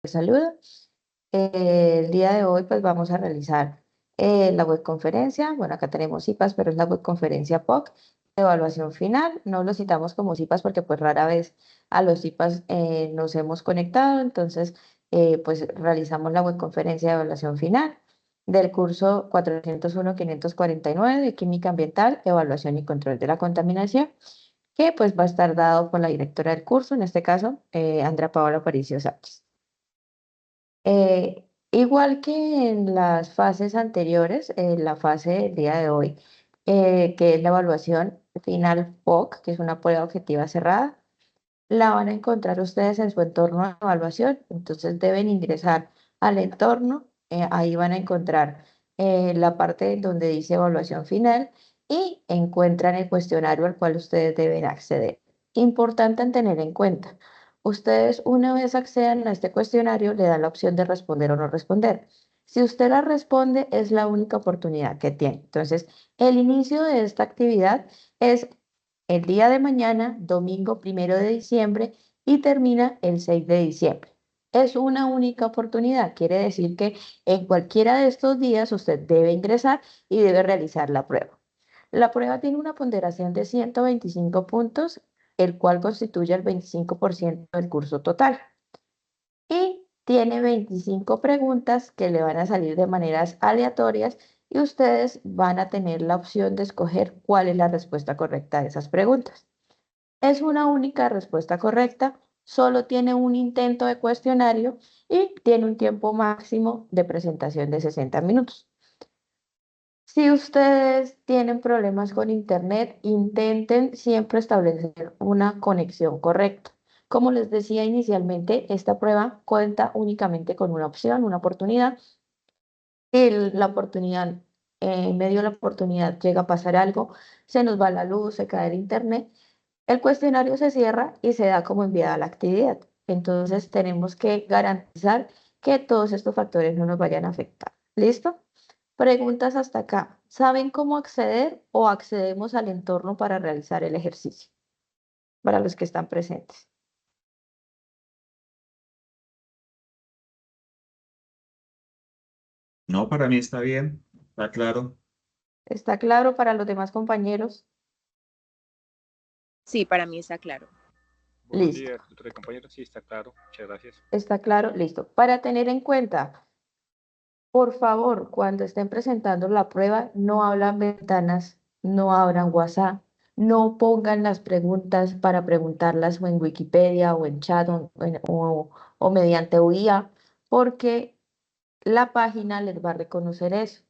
Saludo. El día de hoy pues vamos a realizar la webconferencia. Bueno, acá tenemos CIPAS, pero es la webconferencia POC, evaluación final. No lo citamos como CIPAS porque pues rara vez a los CIPAS nos hemos conectado. Entonces pues realizamos la webconferencia de evaluación final del curso 401-549 de Química Ambiental, Evaluación y Control de la Contaminación, que pues va a estar dado por la directora del curso, en este caso, Andrea Paola Aparicio Sánchez. Igual que en las fases anteriores, en la fase del día de hoy, que es la evaluación final POC, que es una prueba objetiva cerrada, la van a encontrar ustedes en su entorno de evaluación. Entonces deben ingresar al entorno, ahí van a encontrar la parte donde dice evaluación final y encuentran el cuestionario al cual ustedes deben acceder. Importante en tener en cuenta, ustedes una vez accedan a este cuestionario le dan la opción de responder o no responder. Si usted la responde, es la única oportunidad que tiene. Entonces, el inicio de esta actividad es el día de mañana, domingo 1 de diciembre, y termina el 6 de diciembre. Es una única oportunidad, quiere decir que en cualquiera de estos días usted debe ingresar y debe realizar la prueba. La prueba tiene una ponderación de 125 puntos, el cual constituye el 25% del curso total. Y tiene 25 preguntas que le van a salir de maneras aleatorias y ustedes van a tener la opción de escoger cuál es la respuesta correcta a esas preguntas. Es una única respuesta correcta, solo tiene un intento de cuestionario y tiene un tiempo máximo de presentación de 60 minutos. Si ustedes tienen problemas con internet, intenten siempre establecer una conexión correcta. Como les decía inicialmente, esta prueba cuenta únicamente con una opción, una oportunidad. Si la oportunidad, en medio de la oportunidad llega a pasar algo, se nos va la luz, se cae el internet, el cuestionario se cierra y se da como enviada la actividad. Entonces tenemos que garantizar que todos estos factores no nos vayan a afectar. ¿Listo? Preguntas hasta acá. ¿Saben cómo acceder o accedemos al entorno para realizar el ejercicio? Para los que están presentes. No, para mí está bien, está claro. ¿Está claro para los demás compañeros? Sí, para mí está claro. Buenos Listo. días, doctor y compañeros. Sí, está claro. Muchas gracias. ¿Está claro? Listo. Para tener en cuenta, por favor, cuando estén presentando la prueba, no abran ventanas, no abran WhatsApp, no pongan las preguntas para preguntarlas o en Wikipedia o en chat o mediante OIA, porque la página les va a reconocer eso.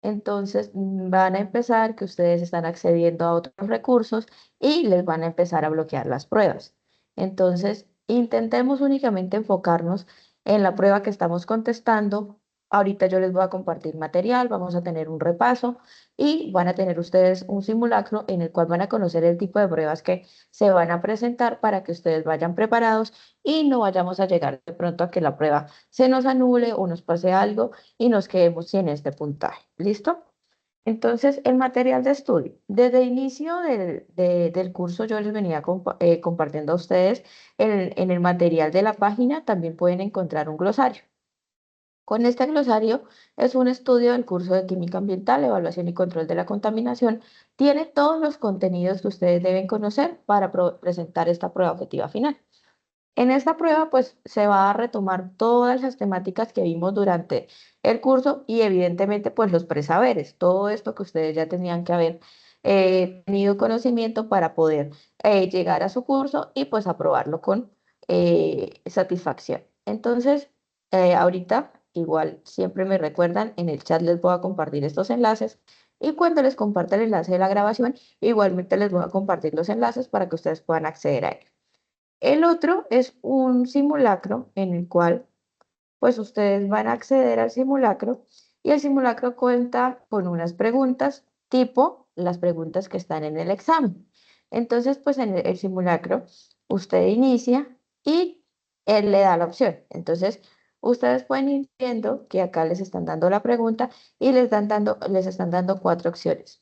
Entonces van a empezar que ustedes están accediendo a otros recursos y les van a empezar a bloquear las pruebas. Entonces, intentemos únicamente enfocarnos en la prueba que estamos contestando. Ahorita yo les voy a compartir material, vamos a tener un repaso y van a tener ustedes un simulacro en el cual van a conocer el tipo de pruebas que se van a presentar para que ustedes vayan preparados y no vayamos a llegar de pronto a que la prueba se nos anule o nos pase algo y nos quedemos sin este puntaje. ¿Listo? Entonces, el material de estudio. Desde el inicio del curso yo les venía compartiendo a ustedes en el material de la página, también pueden encontrar un glosario. Con este glosario es un estudio del curso de Química Ambiental, Evaluación y Control de la Contaminación. Tiene todos los contenidos que ustedes deben conocer para presentar esta prueba objetiva final. En esta prueba, pues se va a retomar todas las temáticas que vimos durante el curso y evidentemente, pues los presaberes, todo esto que ustedes ya tenían que haber tenido conocimiento para poder llegar a su curso y pues aprobarlo con satisfacción. Entonces, ahorita, igual, siempre me recuerdan, en el chat les voy a compartir estos enlaces y cuando les comparta el enlace de la grabación, igualmente les voy a compartir los enlaces para que ustedes puedan acceder a él. El otro es un simulacro en el cual pues ustedes van a acceder al simulacro y el simulacro cuenta con unas preguntas tipo las preguntas que están en el examen. Entonces pues en el simulacro usted inicia y él le da la opción. Entonces ustedes pueden ir viendo que acá les están dando la pregunta y les están dando cuatro opciones.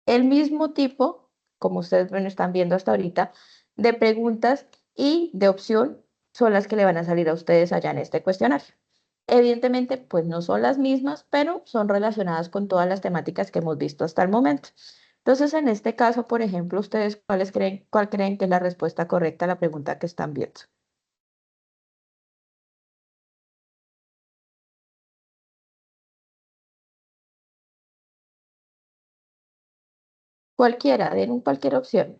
El mismo tipo, como ustedes están viendo hasta ahorita, de preguntas y de opción son las que le van a salir a ustedes allá en este cuestionario. Evidentemente, pues no son las mismas, pero son relacionadas con todas las temáticas que hemos visto hasta el momento. Entonces, en este caso, por ejemplo, ¿ustedes cuál creen que es la respuesta correcta a la pregunta que están viendo? Cualquiera, den cualquier opción.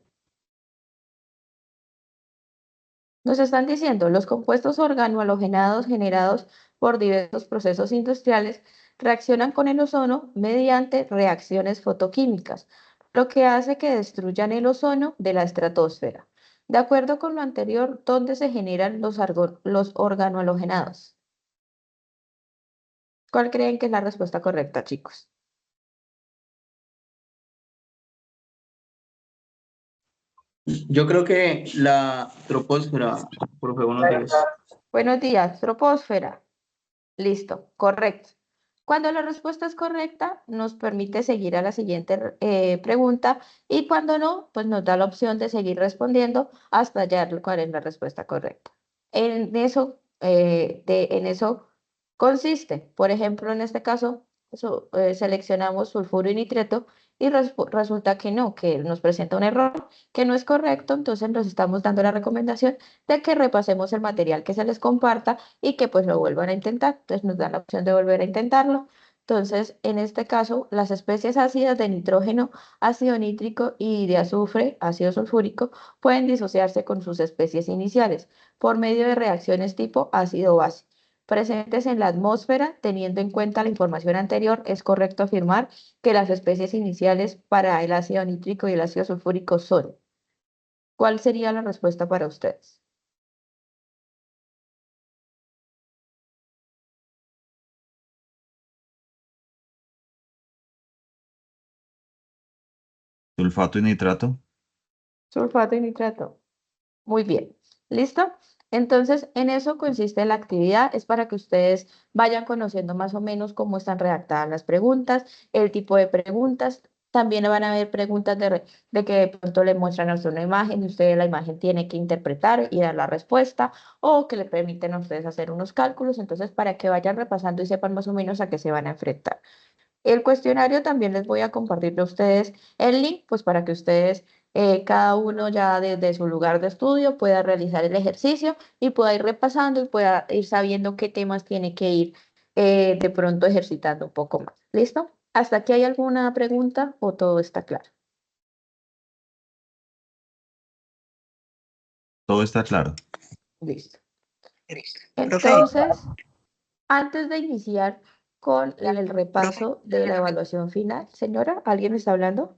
Nos están diciendo, los compuestos organohalogenados generados por diversos procesos industriales reaccionan con el ozono mediante reacciones fotoquímicas, lo que hace que destruyan el ozono de la estratosfera. De acuerdo con lo anterior, ¿dónde se generan los organohalogenados? ¿Cuál creen que es la respuesta correcta, chicos? Yo creo que la troposfera, profe, buenos días. Buenos días, troposfera. Listo, correcto. Cuando la respuesta es correcta, nos permite seguir a la siguiente pregunta y cuando no, pues nos da la opción de seguir respondiendo hasta hallar cuál es la respuesta correcta. En eso consiste, por ejemplo, en este caso, seleccionamos sulfuro y nitrato y resulta que no, que nos presenta un error que no es correcto, entonces nos estamos dando la recomendación de que repasemos el material que se les comparta y que pues lo vuelvan a intentar. Entonces nos dan la opción de volver a intentarlo. Entonces, en este caso, las especies ácidas de nitrógeno, ácido nítrico y de azufre, ácido sulfúrico, pueden disociarse con sus especies iniciales por medio de reacciones tipo ácido-base. Presentes en la atmósfera, teniendo en cuenta la información anterior, es correcto afirmar que las especies iniciales para el ácido nítrico y el ácido sulfúrico son. ¿Cuál sería la respuesta para ustedes? Sulfato y nitrato. Sulfato y nitrato. Muy bien. ¿Listo? Entonces, en eso consiste la actividad. Es para que ustedes vayan conociendo más o menos cómo están redactadas las preguntas, el tipo de preguntas. También van a haber preguntas de que de pronto le muestran a usted una imagen y usted la imagen tiene que interpretar y dar la respuesta o que le permiten a ustedes hacer unos cálculos. Entonces, para que vayan repasando y sepan más o menos a qué se van a enfrentar. El cuestionario también les voy a compartir a ustedes el link, pues para que ustedes, cada uno ya desde su lugar de estudio, pueda realizar el ejercicio y pueda ir repasando y pueda ir sabiendo qué temas tiene que ir de pronto ejercitando un poco más. ¿Listo? ¿Hasta aquí hay alguna pregunta o todo está claro? Todo está claro. Listo. Profe, Entonces, antes de iniciar con el repaso de la evaluación final, señora, ¿alguien está hablando?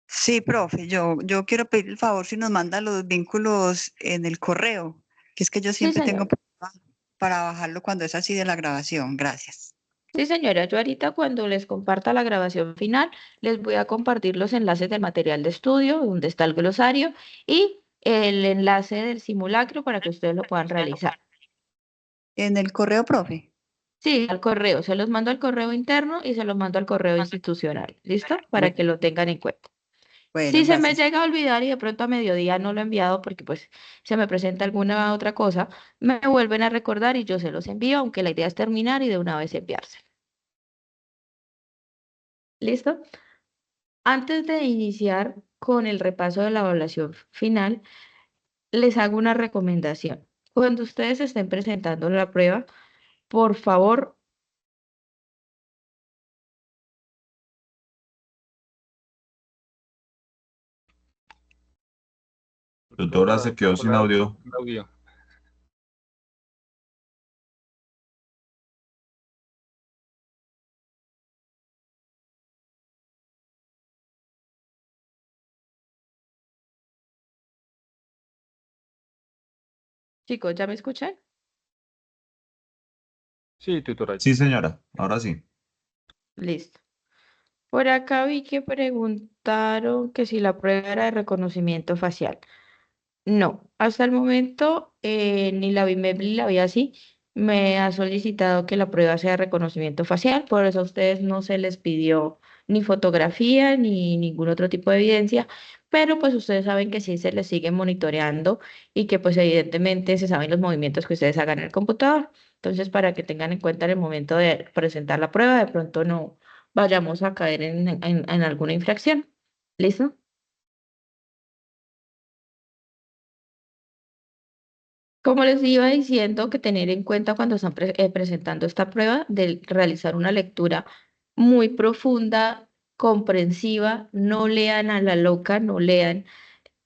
sí, profe, yo quiero pedir el favor si nos manda los vínculos en el correo, que es que yo Sí, siempre tengo señora. problema para bajarlo cuando es así de la grabación. Gracias. Sí, señora, yo ahorita cuando les comparta la grabación final, les voy a compartir los enlaces del material de estudio, donde está el glosario, y el enlace del simulacro para que ustedes lo puedan realizar. En el correo, profe. Sí, al correo, se los mando al correo interno y se los mando al correo institucional, ¿listo? Para que lo tengan en cuenta. Bueno, Si se me gracias. llega a olvidar y de pronto a mediodía no lo he enviado porque pues se me presenta alguna otra cosa, me vuelven a recordar y yo se los envío, aunque la idea es terminar y de una vez enviarse. ¿Listo? Antes de iniciar con el repaso de la evaluación final, les hago una recomendación. Cuando ustedes estén presentando la prueba, por favor, Doctora, se quedó sin audio. Audio. chicos, ¿ya me escuchan? Sí, tutora. Sí, señora. Ahora sí. Listo. Por acá vi que preguntaron que si la prueba era de reconocimiento facial. No, hasta el momento ni la BIMEP ni la así me ha solicitado que la prueba sea de reconocimiento facial, por eso a ustedes no se les pidió ni fotografía ni ningún otro tipo de evidencia, pero pues ustedes saben que sí se les sigue monitoreando y que pues evidentemente se saben los movimientos que ustedes hagan en el computador. Entonces, para que tengan en cuenta en el momento de presentar la prueba, de pronto no vayamos a caer en alguna infracción. ¿Listo? Como les iba diciendo, que tener en cuenta cuando están presentando esta prueba de realizar una lectura muy profunda, comprensiva, no lean a la loca, no lean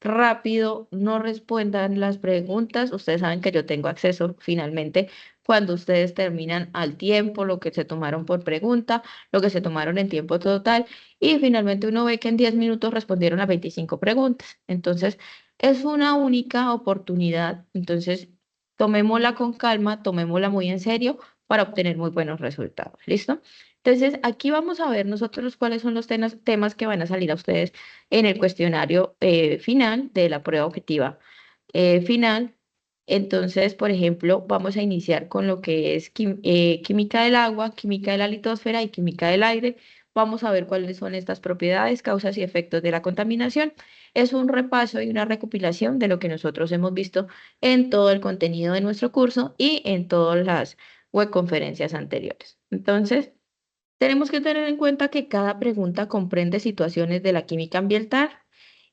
rápido, no respondan las preguntas. Ustedes saben que yo tengo acceso finalmente cuando ustedes terminan al tiempo, lo que se tomaron por pregunta, lo que se tomaron en tiempo total, y finalmente uno ve que en 10 minutos respondieron a 25 preguntas. Entonces, es una única oportunidad. Entonces, tomémosla con calma, tomémosla muy en serio para obtener muy buenos resultados. ¿Listo? Entonces, aquí vamos a ver nosotros cuáles son los temas que van a salir a ustedes en el cuestionario final de la prueba objetiva final. Entonces, por ejemplo, vamos a iniciar con lo que es química del agua, química de la litosfera y química del aire. Vamos a ver cuáles son estas propiedades, causas y efectos de la contaminación. Es un repaso y una recopilación de lo que nosotros hemos visto en todo el contenido de nuestro curso y en todas las webconferencias anteriores. Entonces, tenemos que tener en cuenta que cada pregunta comprende situaciones de la química ambiental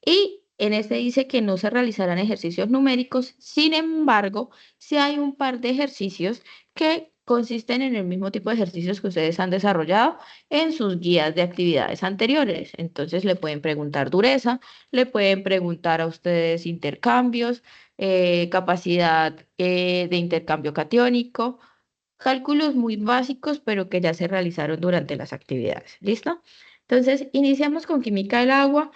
y en este dice que no se realizarán ejercicios numéricos. Sin embargo, sí hay un par de ejercicios que consisten en el mismo tipo de ejercicios que ustedes han desarrollado en sus guías de actividades anteriores. Entonces le pueden preguntar dureza, le pueden preguntar a ustedes intercambios, capacidad de intercambio catiónico, cálculos muy básicos, pero que ya se realizaron durante las actividades. ¿Listo? Entonces, iniciamos con química del agua.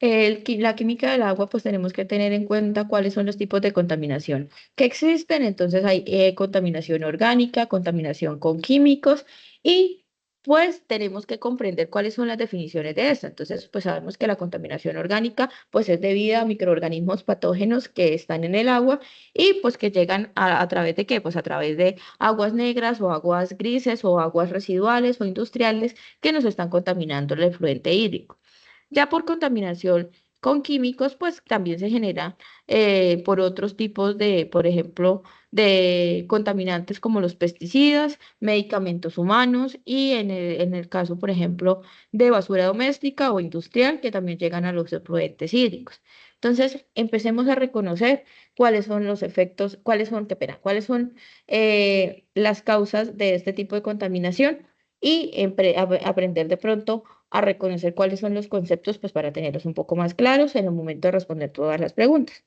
La química del agua, pues tenemos que tener en cuenta cuáles son los tipos de contaminación que existen. Entonces, hay contaminación orgánica, contaminación con químicos y pues tenemos que comprender cuáles son las definiciones de esta. Entonces, pues sabemos que la contaminación orgánica, pues es debida a microorganismos patógenos que están en el agua y pues que llegan a través de qué, pues a través de aguas negras o aguas grises o aguas residuales o industriales que nos están contaminando el efluente hídrico. Ya por contaminación con químicos, pues también se genera por otros tipos de, por ejemplo, de contaminantes como los pesticidas, medicamentos humanos y en el caso, por ejemplo, de basura doméstica o industrial que también llegan a los efluentes hídricos. Entonces, empecemos a reconocer cuáles son los efectos, cuáles son las causas de este tipo de contaminación y aprender de pronto a reconocer cuáles son los conceptos, pues para tenerlos un poco más claros en el momento de responder todas las preguntas.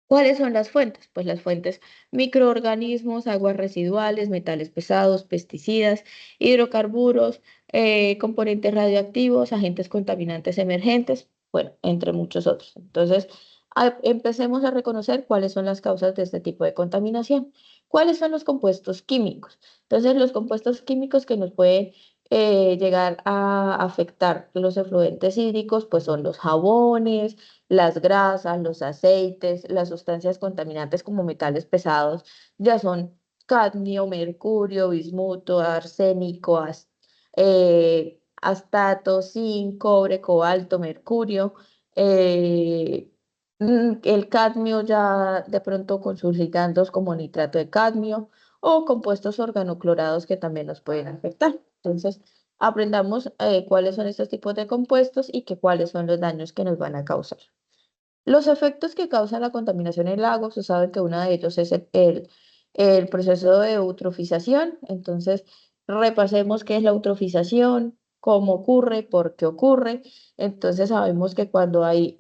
¿Cuáles son las fuentes? Pues las fuentes, microorganismos, aguas residuales, metales pesados, pesticidas, hidrocarburos, componentes radioactivos, agentes contaminantes emergentes, bueno, entre muchos otros. Entonces, empecemos a reconocer cuáles son las causas de este tipo de contaminación. ¿Cuáles son los compuestos químicos? Entonces, los compuestos químicos que nos pueden llegar a afectar los efluentes hídricos, pues son los jabones, las grasas, los aceites, las sustancias contaminantes como metales pesados, ya son cadmio, mercurio, bismuto, arsénico, astato, zinc, cobre, cobalto, mercurio. El cadmio ya de pronto con sus ligandos como nitrato de cadmio o compuestos organoclorados que también nos pueden afectar. Entonces, aprendamos cuáles son estos tipos de compuestos y cuáles son los daños que nos van a causar. Los efectos que causa la contaminación en lagos, se sabe que uno de ellos es el proceso de eutrofización. Entonces, repasemos qué es la eutrofización, cómo ocurre, por qué ocurre. Entonces, sabemos que cuando hay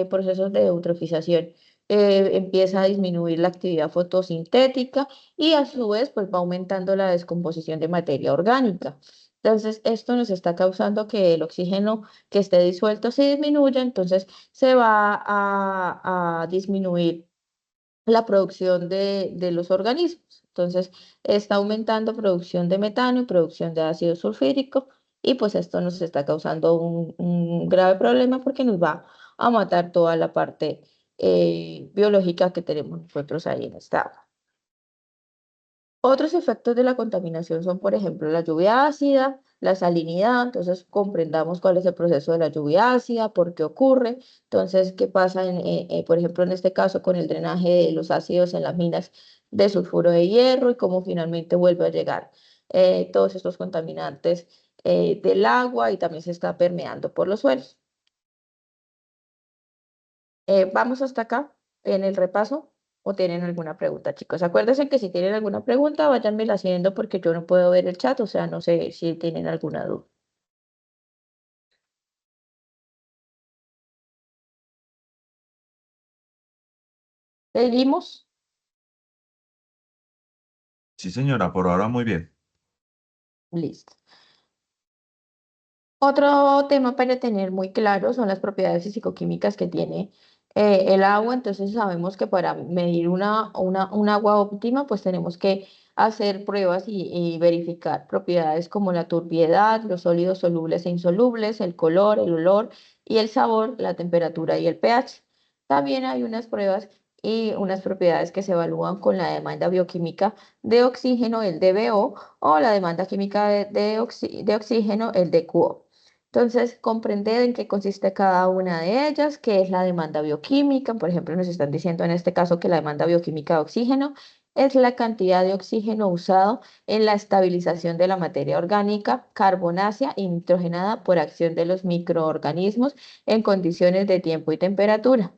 procesos de eutrofización, empieza a disminuir la actividad fotosintética y a su vez, pues va aumentando la descomposición de materia orgánica. Entonces, esto nos está causando que el oxígeno que esté disuelto se disminuya, entonces se va a disminuir la producción de los organismos. Entonces, está aumentando producción de metano y producción de ácido sulfúrico y pues esto nos está causando un grave problema porque nos va a matar toda la parte biológica que tenemos nosotros ahí en esta agua. Otros efectos de la contaminación son, por ejemplo, la lluvia ácida, la salinidad. Entonces, comprendamos cuál es el proceso de la lluvia ácida, por qué ocurre. Entonces, qué pasa, por ejemplo, en este caso con el drenaje de los ácidos en las minas de sulfuro de hierro y cómo finalmente vuelve a llegar todos estos contaminantes del agua y también se está permeando por los suelos. Vamos hasta acá en el repaso. ¿O tienen alguna pregunta, chicos? Acuérdense que si tienen alguna pregunta, váyanmela haciendo porque yo no puedo ver el chat, o sea, no sé si tienen alguna duda. ¿Seguimos? Sí, señora, por ahora muy bien. Listo. Otro tema para tener muy claro son las propiedades físico-químicas que tiene el agua. Entonces sabemos que para medir un agua óptima, pues tenemos que hacer pruebas y verificar propiedades como la turbiedad, los sólidos solubles e insolubles, el color, el olor y el sabor, la temperatura y el pH. También hay unas pruebas y unas propiedades que se evalúan con la demanda bioquímica de oxígeno, el DBO, o la demanda química de oxígeno, el DQO. Entonces, comprender en qué consiste cada una de ellas, qué es la demanda bioquímica. Por ejemplo, nos están diciendo en este caso que la demanda bioquímica de oxígeno es la cantidad de oxígeno usado en la estabilización de la materia orgánica carbonácea y nitrogenada por acción de los microorganismos en condiciones de tiempo y temperatura.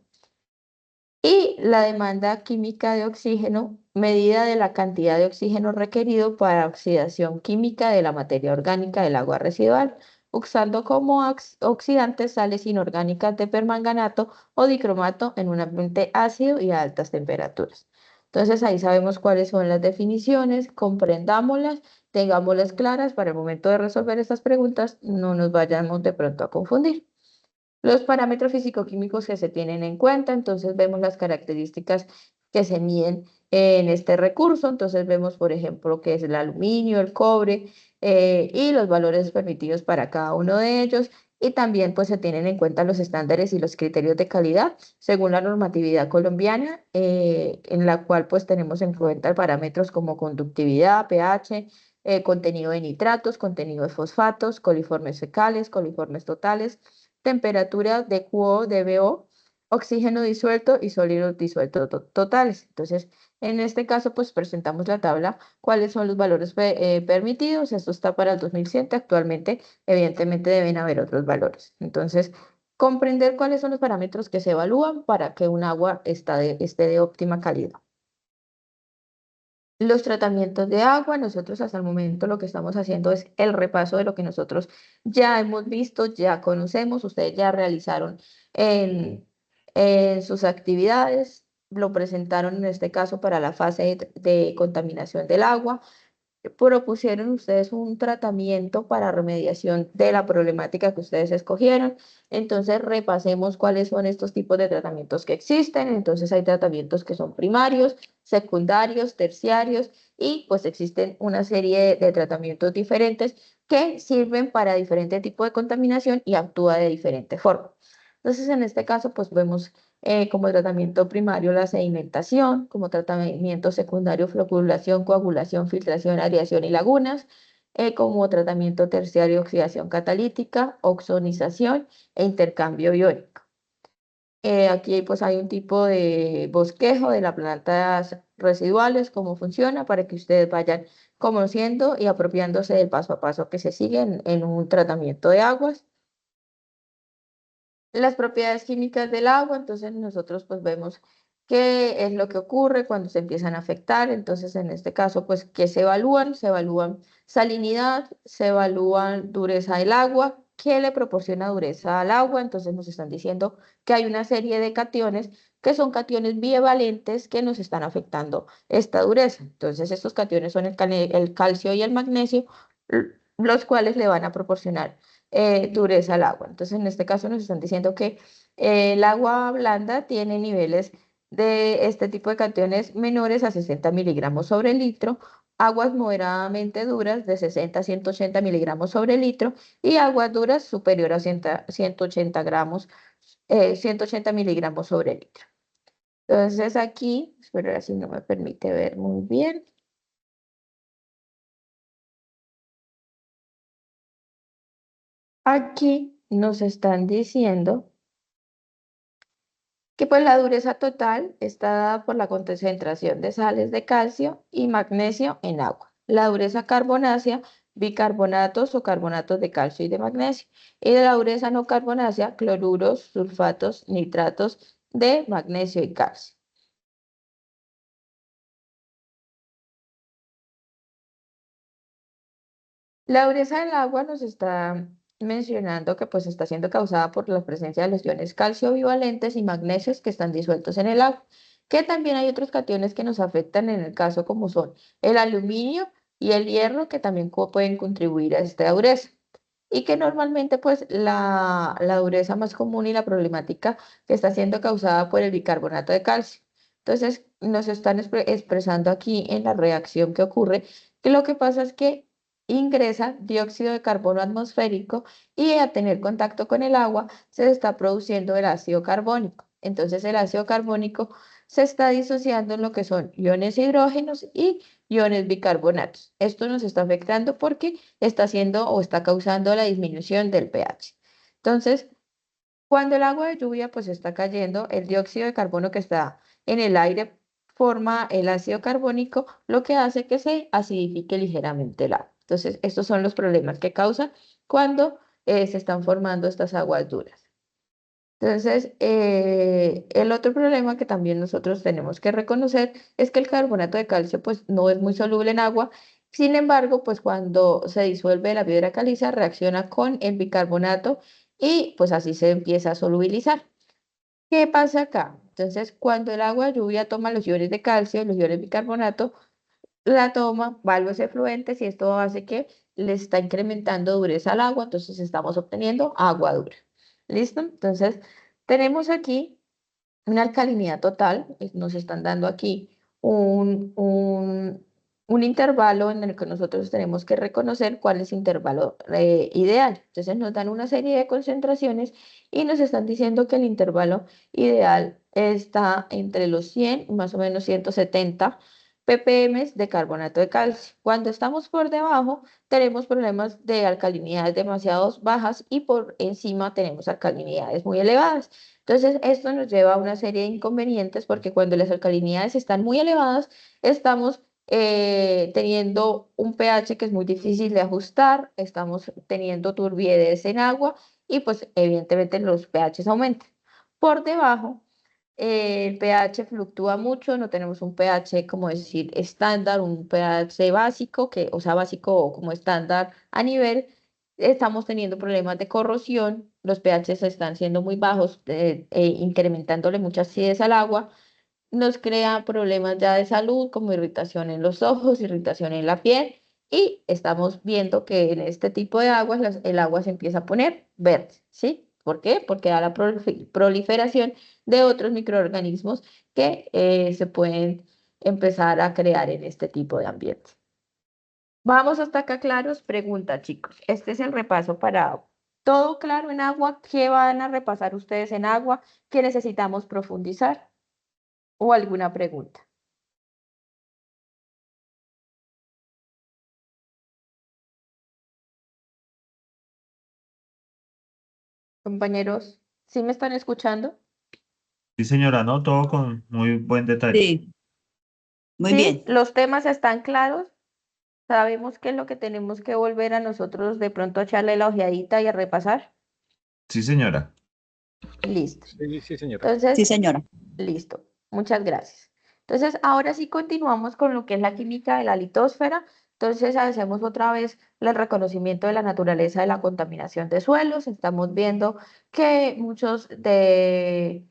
Y la demanda química de oxígeno, medida de la cantidad de oxígeno requerido para oxidación química de la materia orgánica del agua residual, usando como oxidantes sales inorgánicas de permanganato o dicromato en un ambiente ácido y a altas temperaturas. Entonces ahí sabemos cuáles son las definiciones, comprendámoslas, tengámoslas claras para el momento de resolver estas preguntas, no nos vayamos de pronto a confundir. Los parámetros físico-químicos que se tienen en cuenta, entonces vemos las características que se miden en este recurso. Entonces vemos, por ejemplo, que es el aluminio, el cobre y los valores permitidos para cada uno de ellos. Y también pues se tienen en cuenta los estándares y los criterios de calidad según la normatividad colombiana, en la cual pues tenemos en cuenta parámetros como conductividad, pH, contenido de nitratos, contenido de fosfatos, coliformes fecales, coliformes totales, temperatura de QO, DBO, oxígeno disuelto y sólidos disueltos totales. Entonces, en este caso, pues presentamos la tabla, cuáles son los valores permitidos. Esto está para el 2100, actualmente, evidentemente deben haber otros valores. Entonces, comprender cuáles son los parámetros que se evalúan para que un agua esté de óptima calidad. Los tratamientos de agua, nosotros hasta el momento lo que estamos haciendo es el repaso de lo que nosotros ya hemos visto, ya conocemos, ustedes ya realizaron en sus actividades, lo presentaron en este caso para la fase de contaminación del agua. Propusieron ustedes un tratamiento para remediación de la problemática que ustedes escogieron. Entonces, repasemos cuáles son estos tipos de tratamientos que existen. Entonces, hay tratamientos que son primarios, secundarios, terciarios y pues existen una serie de tratamientos diferentes que sirven para diferente tipo de contaminación y actúa de diferente forma. Entonces, en este caso, pues vemos como tratamiento primario la sedimentación, como tratamiento secundario floculación, coagulación, filtración, aireación y lagunas, como tratamiento terciario oxidación catalítica, oxonización e intercambio iónico. Aquí pues hay un tipo de bosquejo de las plantas residuales, cómo funciona, para que ustedes vayan conociendo y apropiándose del paso a paso que se sigue en un tratamiento de aguas. Las propiedades químicas del agua, entonces nosotros pues vemos qué es lo que ocurre cuando se empiezan a afectar. Entonces en este caso pues ¿qué se evalúan? Se evalúan salinidad, se evalúan dureza del agua, qué le proporciona dureza al agua. Entonces nos están diciendo que hay una serie de cationes que son cationes bivalentes que nos están afectando esta dureza. Entonces estos cationes son el calcio y el magnesio, los cuales le van a proporcionar dureza al agua. Entonces, en este caso nos están diciendo que el agua blanda tiene niveles de este tipo de cationes menores a 60 miligramos sobre litro, aguas moderadamente duras de 60 a 180 miligramos sobre litro y aguas duras superior a 180 gramos, 180 miligramos sobre litro. Entonces aquí, espero así no me permite ver muy bien. Aquí nos están diciendo que pues la dureza total está dada por la concentración de sales de calcio y magnesio en agua. La dureza carbonácea, bicarbonatos o carbonatos de calcio y de magnesio. Y de la dureza no carbonácea, cloruros, sulfatos, nitratos de magnesio y calcio. La dureza del agua nos está mencionando que pues está siendo causada por la presencia de los iones calcio bivalentes y magnesios que están disueltos en el agua, que también hay otros cationes que nos afectan en el caso como son el aluminio y el hierro que también pueden contribuir a esta dureza. Y que normalmente pues la dureza más común y la problemática que está siendo causada por el bicarbonato de calcio. Entonces nos están expresando aquí en la reacción que ocurre que lo que pasa es que ingresa dióxido de carbono atmosférico y a tener contacto con el agua se está produciendo el ácido carbónico. Entonces el ácido carbónico se está disociando en lo que son iones hidrógenos y iones bicarbonatos. Esto nos está afectando porque está haciendo o está causando la disminución del pH. Entonces, cuando el agua de lluvia pues está cayendo, el dióxido de carbono que está en el aire forma el ácido carbónico, lo que hace que se acidifique ligeramente el agua. Entonces, estos son los problemas que causan cuando se están formando estas aguas duras. Entonces, el otro problema que también nosotros tenemos que reconocer es que el carbonato de calcio pues no es muy soluble en agua. Sin embargo, pues cuando se disuelve la piedra caliza reacciona con el bicarbonato y pues así se empieza a solubilizar. ¿Qué pasa acá? Entonces, cuando el agua de lluvia toma los iones de calcio, los iones de bicarbonato, la toma, va a los efluentes y esto hace que le está incrementando dureza al agua, entonces estamos obteniendo agua dura. ¿Listo? Entonces, tenemos aquí una alcalinidad total, nos están dando aquí un intervalo en el que nosotros tenemos que reconocer cuál es el intervalo ideal. Entonces nos dan una serie de concentraciones y nos están diciendo que el intervalo ideal está entre los 100 y más o menos 170 ppm de carbonato de calcio. Cuando estamos por debajo, tenemos problemas de alcalinidades demasiado bajas y por encima tenemos alcalinidades muy elevadas. Entonces, esto nos lleva a una serie de inconvenientes porque cuando las alcalinidades están muy elevadas, estamos teniendo un pH que es muy difícil de ajustar, estamos teniendo turbidez en agua y pues evidentemente los pHs aumentan. Por debajo, el pH fluctúa mucho, no tenemos un pH como decir estándar, un pH básico, o sea, básico como estándar a nivel. Estamos teniendo problemas de corrosión, los pHs están siendo muy bajos, incrementándole mucha acidez al agua, nos crea problemas ya de salud como irritación en los ojos, irritación en la piel y estamos viendo que en este tipo de aguas el agua se empieza a poner verde, ¿sí? ¿Por qué? Porque da la proliferación de otros microorganismos que se pueden empezar a crear en este tipo de ambiente. Vamos hasta acá claros. Pregunta, chicos. Este es el repaso para agua. ¿Todo claro en agua? ¿Qué van a repasar ustedes en agua? ¿Qué necesitamos profundizar? ¿O alguna pregunta? Compañeros, ¿sí me están escuchando? Sí, señora, no, todo con muy buen detalle. Sí, muy ¿Sí? bien. ¿Los temas están claros? ¿Sabemos qué es lo que tenemos que volver a nosotros de pronto a echarle la ojeadita y a repasar? Sí, señora. Listo. Sí, sí, señora. Entonces, Sí, señora. listo. Muchas gracias. Entonces, ahora sí continuamos con lo que es la química de la litosfera. Entonces, hacemos otra vez el reconocimiento de la naturaleza de la contaminación de suelos. Estamos viendo que muchos de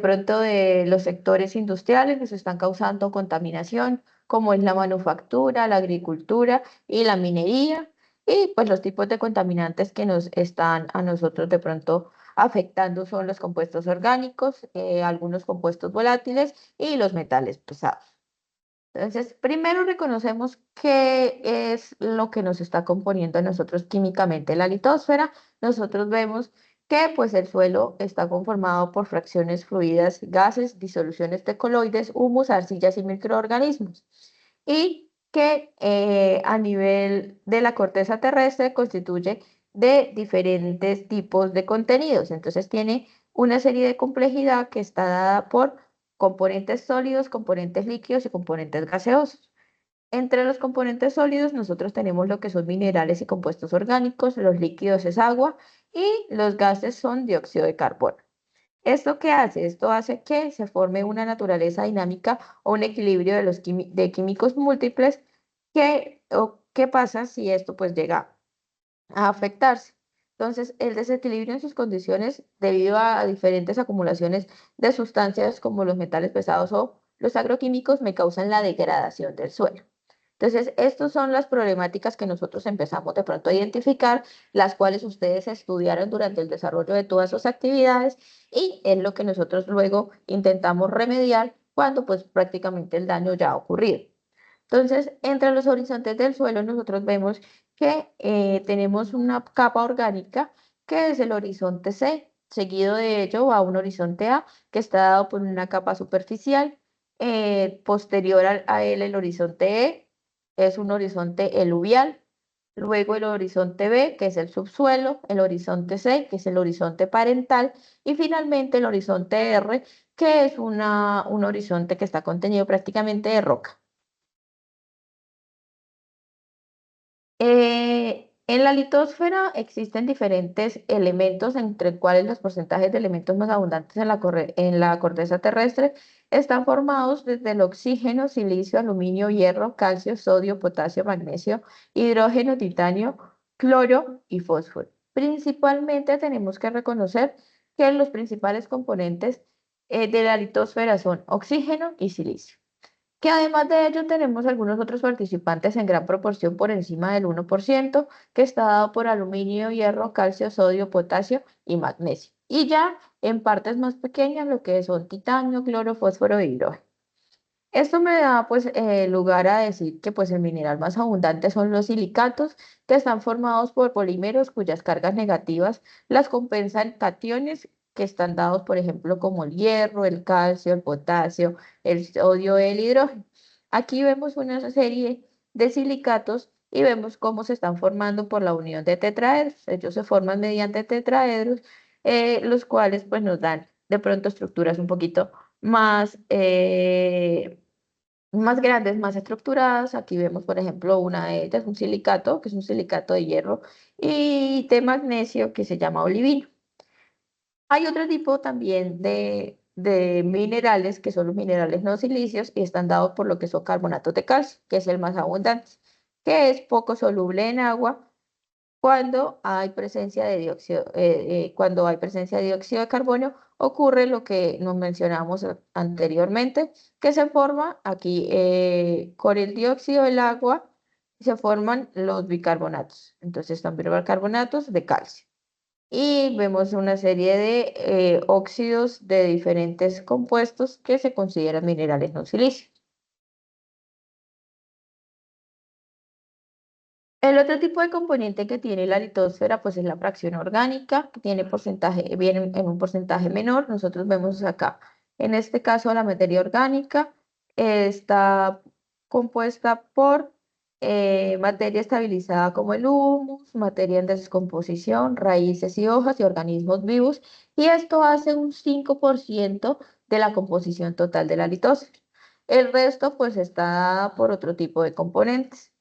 pronto de los sectores industriales nos están causando contaminación, como es la manufactura, la agricultura y la minería. Y pues los tipos de contaminantes que nos están a nosotros de pronto afectando son los compuestos orgánicos, algunos compuestos volátiles y los metales pesados. Entonces, primero reconocemos qué es lo que nos está componiendo a nosotros químicamente la litosfera. Nosotros vemos que pues el suelo está conformado por fracciones fluidas, gases, disoluciones de coloides, humus, arcillas y microorganismos. Y que a nivel de la corteza terrestre constituye de diferentes tipos de contenidos. Entonces tiene una serie de complejidad que está dada por componentes sólidos, componentes líquidos y componentes gaseosos. Entre los componentes sólidos nosotros tenemos lo que son minerales y compuestos orgánicos, los líquidos es agua y los gases son dióxido de carbono. ¿Esto qué hace? Esto hace que se forme una naturaleza dinámica o un equilibrio de los de químicos múltiples. ¿Qué pasa si esto pues llega a afectarse? Entonces, el desequilibrio en sus condiciones debido a diferentes acumulaciones de sustancias como los metales pesados o los agroquímicos me causan la degradación del suelo. Entonces, estas son las problemáticas que nosotros empezamos de pronto a identificar, las cuales ustedes estudiaron durante el desarrollo de todas sus actividades y es lo que nosotros luego intentamos remediar cuando pues prácticamente el daño ya ha ocurrido. Entonces, entre los horizontes del suelo nosotros vemos que tenemos una capa orgánica que es el horizonte C. Seguido de ello va un horizonte A que está dado por una capa superficial. Posterior a él el horizonte E es un horizonte eluvial. Luego el horizonte B, que es el subsuelo, el horizonte C, que es el horizonte parental, y finalmente el horizonte R, que es un horizonte que está contenido prácticamente de roca. En la litosfera existen diferentes elementos, entre cuales los porcentajes de elementos más abundantes en la corteza terrestre están formados desde el oxígeno, silicio, aluminio, hierro, calcio, sodio, potasio, magnesio, hidrógeno, titanio, cloro y fósforo. Principalmente tenemos que reconocer que los principales componentes de la litosfera son oxígeno y silicio, que además de ello tenemos algunos otros participantes en gran proporción por encima del 1%, que está dado por aluminio, hierro, calcio, sodio, potasio y magnesio. Y ya en partes más pequeñas lo que son titanio, cloro, fósforo e hidrógeno. Esto me da pues lugar a decir que pues el mineral más abundante son los silicatos, que están formados por polímeros cuyas cargas negativas las compensan cationes que están dados, por ejemplo, como el hierro, el calcio, el potasio, el sodio, el hidrógeno. Aquí vemos una serie de silicatos y vemos cómo se están formando por la unión de tetraedros. Ellos se forman mediante tetraedros, los cuales pues nos dan de pronto estructuras un poquito más grandes, más estructuradas. Aquí vemos, por ejemplo, una de ellas, un silicato, que es un silicato de hierro, y de magnesio, que se llama olivino. Hay otro tipo también de minerales, que son los minerales no silicios, y están dados por lo que son carbonatos de calcio, que es el más abundante, que es poco soluble en agua cuando hay presencia de dióxido de carbono, ocurre lo que nos mencionamos anteriormente, que se forma aquí con el dióxido del agua, se forman los bicarbonatos. Entonces son bicarbonatos de calcio. Y vemos una serie de óxidos de diferentes compuestos que se consideran minerales no silíceos. El otro tipo de componente que tiene la litosfera pues es la fracción orgánica, que viene en un porcentaje menor. Nosotros vemos acá, en este caso la materia orgánica está compuesta por materia estabilizada como el humus, materia en descomposición, raíces y hojas y organismos vivos, y esto hace un 5% de la composición total de la litosfera. El resto pues está dada por otro tipo de componentes.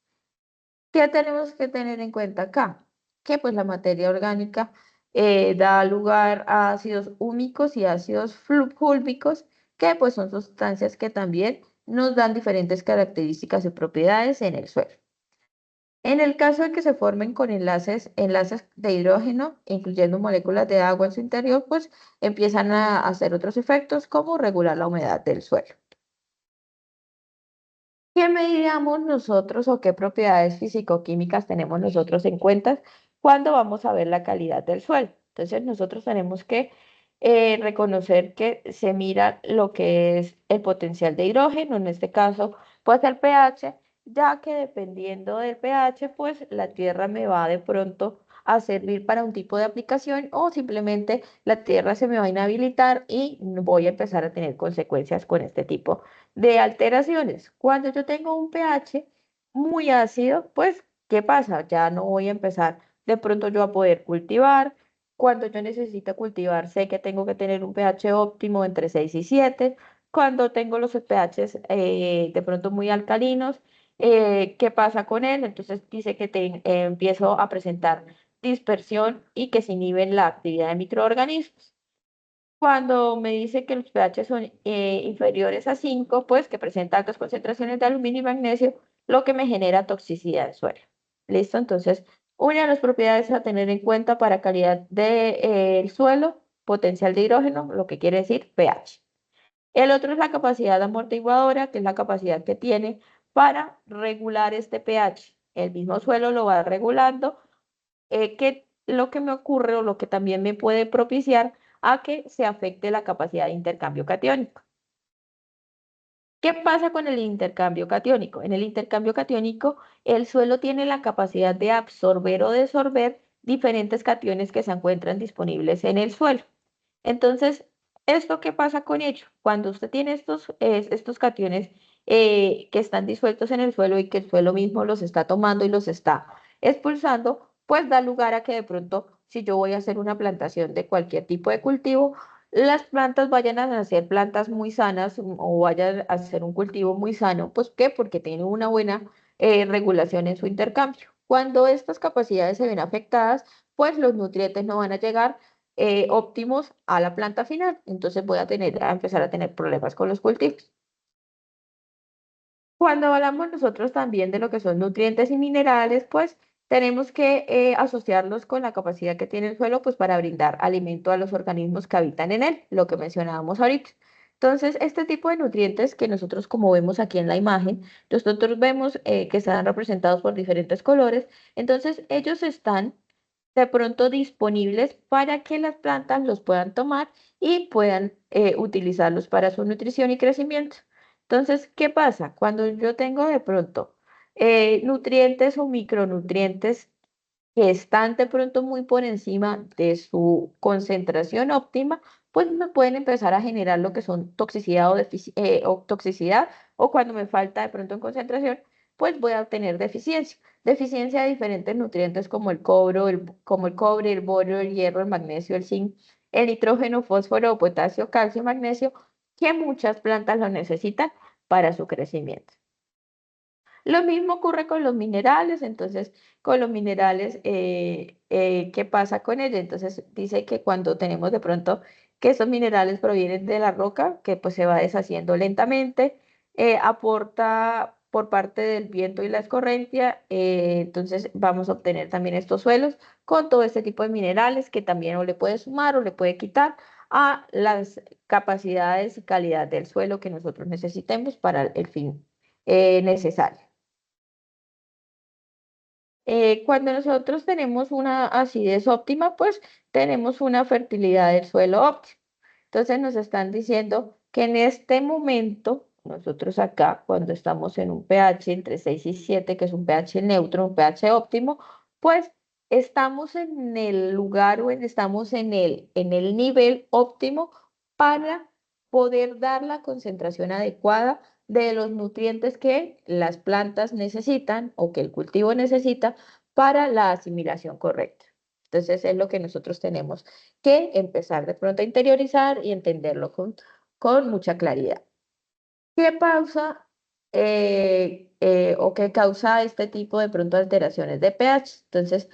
¿Qué tenemos que tener en cuenta acá? Que pues la materia orgánica da lugar a ácidos húmicos y ácidos fúlvicos, que pues son sustancias que también nos dan diferentes características y propiedades en el suelo. En el caso de que se formen con enlaces de hidrógeno, incluyendo moléculas de agua en su interior, pues empiezan a hacer otros efectos como regular la humedad del suelo. ¿Qué medíamos nosotros o qué propiedades físico-químicas tenemos nosotros en cuenta cuando vamos a ver la calidad del suelo? Entonces nosotros tenemos que reconocer que se mira lo que es el potencial de hidrógeno, en este caso pues el pH, ya que dependiendo del pH pues la tierra me va de pronto a servir para un tipo de aplicación o simplemente la tierra se me va a inhabilitar y voy a empezar a tener consecuencias con este tipo de alteraciones. Cuando yo tengo un pH muy ácido, pues, ¿qué pasa? Ya no voy a empezar de pronto yo a poder cultivar. Cuando yo necesito cultivar, sé que tengo que tener un pH óptimo entre 6 y 7. Cuando tengo los pHs de pronto muy alcalinos, ¿qué pasa con él? Entonces dice que empiezo a presentar dispersión y que se inhiben la actividad de microorganismos. Cuando me dice que los pH son inferiores a 5, pues que presenta altas concentraciones de aluminio y magnesio, lo que me genera toxicidad del suelo. ¿Listo? Entonces, una de las propiedades a tener en cuenta para calidad del suelo, potencial de hidrógeno, lo que quiere decir pH. El otro es la capacidad amortiguadora, que es la capacidad que tiene para regular este pH. El mismo suelo lo va regulando, que lo que me ocurre o lo que también me puede propiciar a que se afecte la capacidad de intercambio catiónico. ¿Qué pasa con el intercambio catiónico? En el intercambio catiónico, el suelo tiene la capacidad de absorber o desorber diferentes cationes que se encuentran disponibles en el suelo. Entonces, ¿esto qué pasa con ello? Cuando usted tiene estos cationes que están disueltos en el suelo y que el suelo mismo los está tomando y los está expulsando, pues da lugar a que de pronto, si yo voy a hacer una plantación de cualquier tipo de cultivo, las plantas vayan a ser plantas muy sanas o vayan a ser un cultivo muy sano. ¿Pues qué? Porque tiene una buena regulación en su intercambio. Cuando estas capacidades se ven afectadas, pues los nutrientes no van a llegar óptimos a la planta final. Entonces voy a empezar a tener problemas con los cultivos. Cuando hablamos nosotros también de lo que son nutrientes y minerales, pues tenemos que asociarlos con la capacidad que tiene el suelo, pues para brindar alimento a los organismos que habitan en él, lo que mencionábamos ahorita. Entonces, este tipo de nutrientes que nosotros, como vemos aquí en la imagen, nosotros vemos que están representados por diferentes colores. Entonces, ellos están de pronto disponibles para que las plantas los puedan tomar y puedan utilizarlos para su nutrición y crecimiento. Entonces, ¿qué pasa? Cuando yo tengo de pronto nutrientes o micronutrientes que están de pronto muy por encima de su concentración óptima, pues me pueden empezar a generar lo que son toxicidad o toxicidad, o cuando me falta de pronto en concentración, pues voy a obtener deficiencia. Deficiencia de diferentes nutrientes como el cobre, el borio, el hierro, el magnesio, el zinc, el nitrógeno, fósforo, potasio, calcio y magnesio, que muchas plantas lo necesitan para su crecimiento. Lo mismo ocurre con los minerales, entonces con los minerales, ¿qué pasa con ellos? Entonces dice que cuando tenemos de pronto que esos minerales provienen de la roca, que pues se va deshaciendo lentamente, aporta por parte del viento y la escorrentia, entonces vamos a obtener también estos suelos con todo este tipo de minerales que también o le puede sumar o le puede quitar a las capacidades y calidad del suelo que nosotros necesitemos para el fin necesario. Cuando nosotros tenemos una acidez óptima, pues tenemos una fertilidad del suelo óptima. Entonces nos están diciendo que en este momento, nosotros acá, cuando estamos en un pH entre 6 y 7, que es un pH neutro, un pH óptimo, pues estamos en el lugar o estamos en el nivel óptimo para poder dar la concentración adecuada de los nutrientes que las plantas necesitan o que el cultivo necesita para la asimilación correcta. Entonces es lo que nosotros tenemos que empezar de pronto a interiorizar y entenderlo con mucha claridad. ¿Qué pausa o qué causa este tipo de pronto alteraciones de pH? Entonces,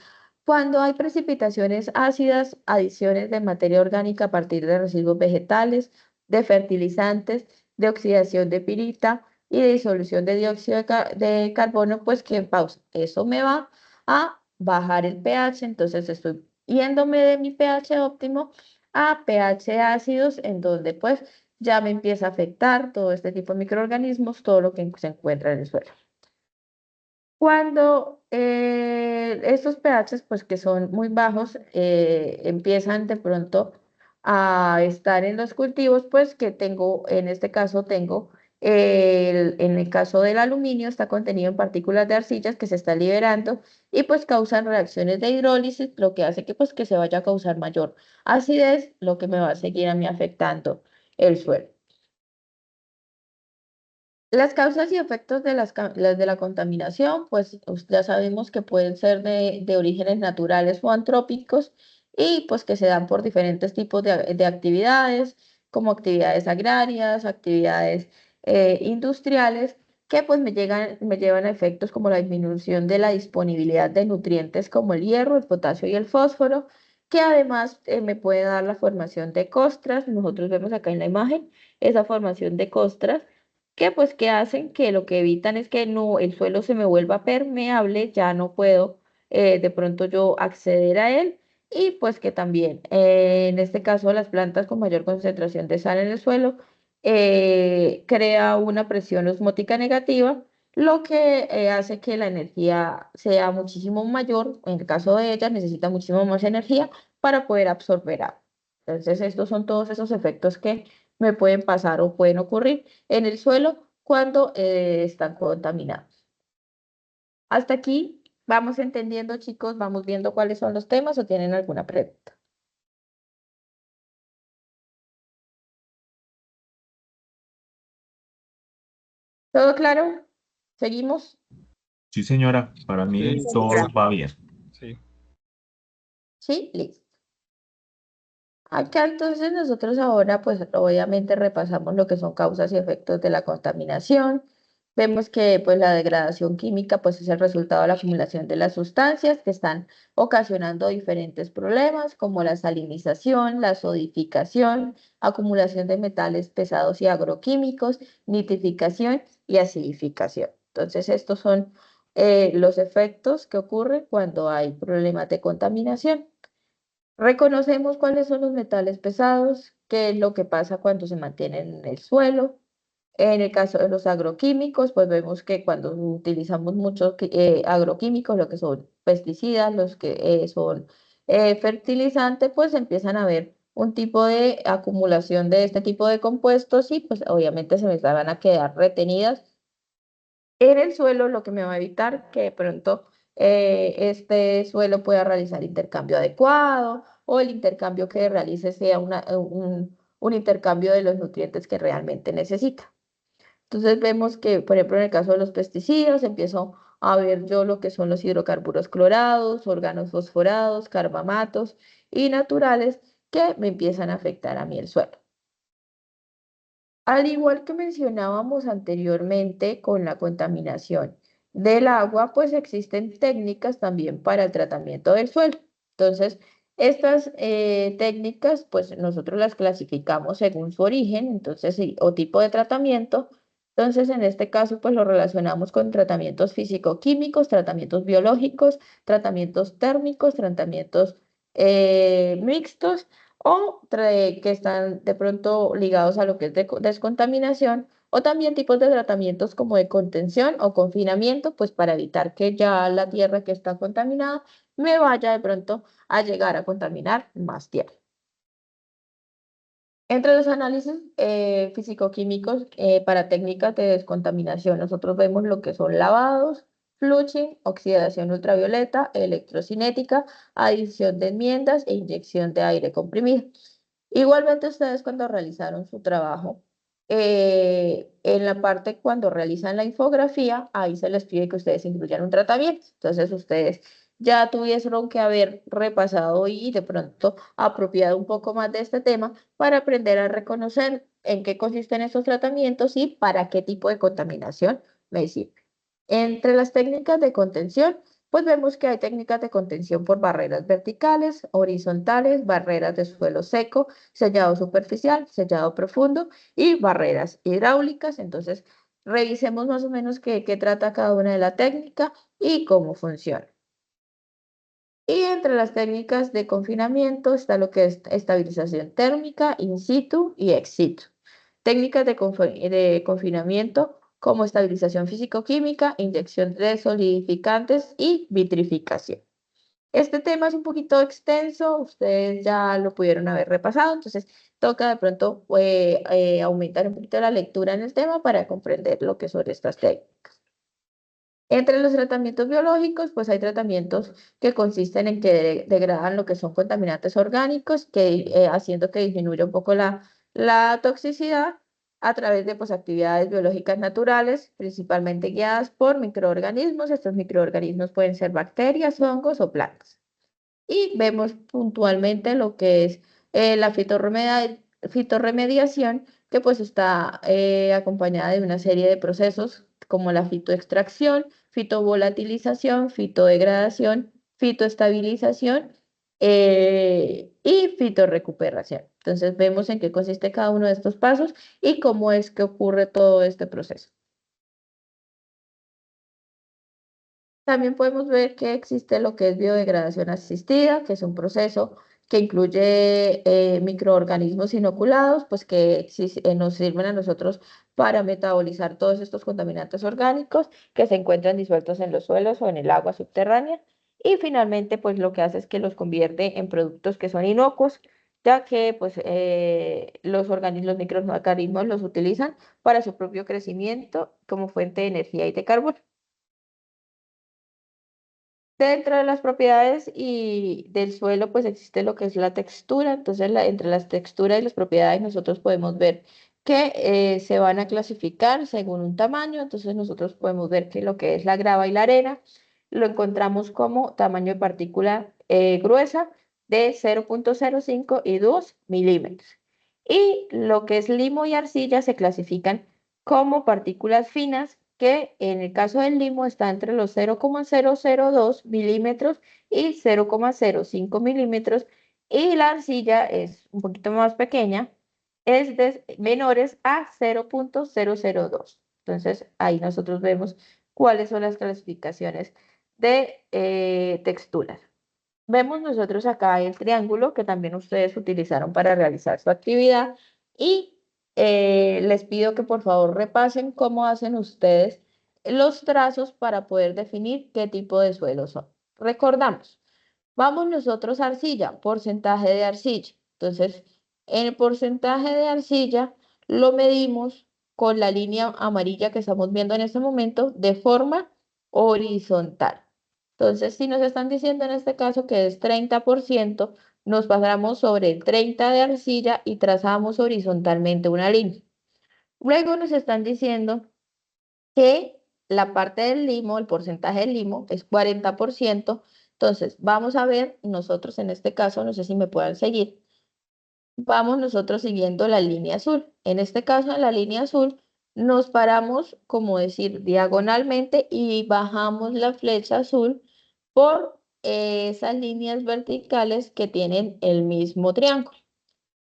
cuando hay precipitaciones ácidas, adiciones de materia orgánica a partir de residuos vegetales, de fertilizantes, de oxidación de pirita y de disolución de dióxido de carbono, pues ¿qué pausa? Eso me va a bajar el pH, entonces estoy yéndome de mi pH óptimo a pH ácidos, en donde pues ya me empieza a afectar todo este tipo de microorganismos, todo lo que se encuentra en el suelo. Cuando estos pHs, pues que son muy bajos, empiezan de pronto a estar en los cultivos, pues que tengo, en este caso tengo, en el caso del aluminio, está contenido en partículas de arcillas que se está liberando y pues causan reacciones de hidrólisis, lo que hace que pues que se vaya a causar mayor acidez, lo que me va a seguir a mí afectando el suelo. Las causas y efectos de las de la contaminación, pues ya sabemos que pueden ser de orígenes naturales o antrópicos y pues que se dan por diferentes tipos de actividades, como actividades agrarias, actividades industriales, que pues me llevan a efectos como la disminución de la disponibilidad de nutrientes como el hierro, el potasio y el fósforo, que además me puede dar la formación de costras. Nosotros vemos acá en la imagen esa formación de costras que pues que hacen que lo que evitan es que no, el suelo se me vuelva permeable, ya no puedo de pronto yo acceder a él y pues que también en este caso las plantas con mayor concentración de sal en el suelo crea una presión osmótica negativa, lo que hace que la energía sea muchísimo mayor, en el caso de ellas necesita muchísimo más energía para poder absorber agua. Entonces estos son todos esos efectos que me pueden pasar o pueden ocurrir en el suelo cuando están contaminados. Hasta aquí vamos entendiendo, chicos, vamos viendo cuáles son los temas o tienen alguna pregunta. ¿Todo claro? ¿Seguimos? Sí, señora, para mí Sí, todo va bien. Sí. Sí, listo. Acá entonces nosotros ahora pues obviamente repasamos lo que son causas y efectos de la contaminación. Vemos que pues la degradación química pues es el resultado de la acumulación de las sustancias que están ocasionando diferentes problemas como la salinización, la sodificación, acumulación de metales pesados y agroquímicos, nitrificación y acidificación. Entonces estos son los efectos que ocurren cuando hay problemas de contaminación. Reconocemos cuáles son los metales pesados, qué es lo que pasa cuando se mantienen en el suelo. En el caso de los agroquímicos, pues vemos que cuando utilizamos muchos agroquímicos, lo que son pesticidas, los que son fertilizantes, pues empiezan a haber un tipo de acumulación de este tipo de compuestos y pues obviamente se me van a quedar retenidas en el suelo, lo que me va a evitar que de pronto este suelo pueda realizar intercambio adecuado o el intercambio que realice sea un intercambio de los nutrientes que realmente necesita. Entonces vemos que, por ejemplo, en el caso de los pesticidas, empiezo a ver yo lo que son los hidrocarburos clorados, órganos fosforados, carbamatos y naturales que me empiezan a afectar a mí el suelo. Al igual que mencionábamos anteriormente con la contaminación del agua, pues existen técnicas también para el tratamiento del suelo. Entonces, estas técnicas, pues nosotros las clasificamos según su origen, entonces, o tipo de tratamiento. Entonces, en este caso, pues lo relacionamos con tratamientos físico-químicos, tratamientos biológicos, tratamientos térmicos, tratamientos mixtos o que están de pronto ligados a lo que es descontaminación, o también tipos de tratamientos como de contención o confinamiento, pues para evitar que ya la tierra que está contaminada me vaya de pronto a llegar a contaminar más tierra. Entre los análisis físico-químicos para técnicas de descontaminación, nosotros vemos lo que son lavados, flushing, oxidación ultravioleta, electrocinética, adición de enmiendas e inyección de aire comprimido. Igualmente ustedes cuando realizaron su trabajo, en la parte cuando realizan la infografía, ahí se les pide que ustedes incluyan un tratamiento. Entonces ustedes ya tuvieron que haber repasado y de pronto apropiado un poco más de este tema para aprender a reconocer en qué consisten estos tratamientos y para qué tipo de contaminación me sirve. Entre las técnicas de contención, pues vemos que hay técnicas de contención por barreras verticales, horizontales, barreras de suelo seco, sellado superficial, sellado profundo y barreras hidráulicas. Entonces, revisemos más o menos qué trata cada una de las técnicas y cómo funciona. Y entre las técnicas de confinamiento está lo que es estabilización térmica, in situ y ex situ. Técnicas de confinamiento como estabilización físico-química, inyección de solidificantes y vitrificación. Este tema es un poquito extenso, ustedes ya lo pudieron haber repasado, entonces toca de pronto aumentar un poquito la lectura en el tema para comprender lo que son estas técnicas. Entre los tratamientos biológicos, pues hay tratamientos que consisten en que degradan lo que son contaminantes orgánicos, que haciendo que disminuya un poco la toxicidad. a través de pues, actividades biológicas naturales, principalmente guiadas por microorganismos. Estos microorganismos pueden ser bacterias, hongos o plantas. Y vemos puntualmente lo que es la fitorremediación, que pues está acompañada de una serie de procesos como la fitoextracción, fitovolatilización, fitodegradación, fitoestabilización y fitorrecuperación. Entonces vemos en qué consiste cada uno de estos pasos y cómo es que ocurre todo este proceso. También podemos ver que existe lo que es biodegradación asistida, que es un proceso que incluye microorganismos inoculados, pues que nos sirven a nosotros para metabolizar todos estos contaminantes orgánicos que se encuentran disueltos en los suelos o en el agua subterránea. Y finalmente, pues lo que hace es que los convierte en productos que son inocuos, ya que pues, los microorganismos los utilizan para su propio crecimiento como fuente de energía y de carbono. Dentro de las propiedades y del suelo, pues existe lo que es la textura. Entonces, entre las texturas y las propiedades, nosotros podemos ver que se van a clasificar según un tamaño. Entonces, nosotros podemos ver que lo que es la grava y la arena lo encontramos como tamaño de partícula gruesa de 0,05 y 2 milímetros. Y lo que es limo y arcilla se clasifican como partículas finas que en el caso del limo está entre los 0,002 milímetros y 0,05 milímetros, y la arcilla es un poquito más pequeña, es de menores a 0,002. Entonces ahí nosotros vemos cuáles son las clasificaciones de texturas. Vemos nosotros acá el triángulo que también ustedes utilizaron para realizar su actividad y les pido que por favor repasen cómo hacen ustedes los trazos para poder definir qué tipo de suelo son. Recordamos, vamos nosotros a arcilla, porcentaje de arcilla. Entonces, en el porcentaje de arcilla lo medimos con la línea amarilla que estamos viendo en este momento de forma horizontal. Entonces, si nos están diciendo en este caso que es 30%, nos pasamos sobre el 30 de arcilla y trazamos horizontalmente una línea. Luego nos están diciendo que la parte del limo, el porcentaje del limo es 40%. Entonces, vamos a ver nosotros en este caso, no sé si me puedan seguir, vamos nosotros siguiendo la línea azul. En este caso, en la línea azul, nos paramos, como decir, diagonalmente y bajamos la flecha azul por esas líneas verticales que tienen el mismo triángulo.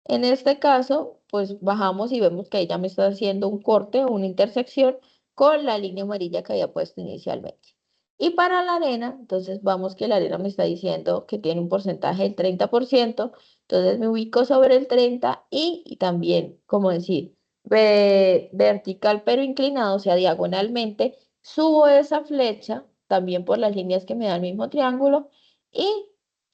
En este caso, pues bajamos y vemos que ella me está haciendo un corte o una intersección con la línea amarilla que había puesto inicialmente. Y para la arena, entonces vamos que la arena me está diciendo que tiene un porcentaje del 30%, entonces me ubico sobre el 30 y también, como decir, vertical pero inclinado, o sea, diagonalmente, subo esa flecha también por las líneas que me da el mismo triángulo y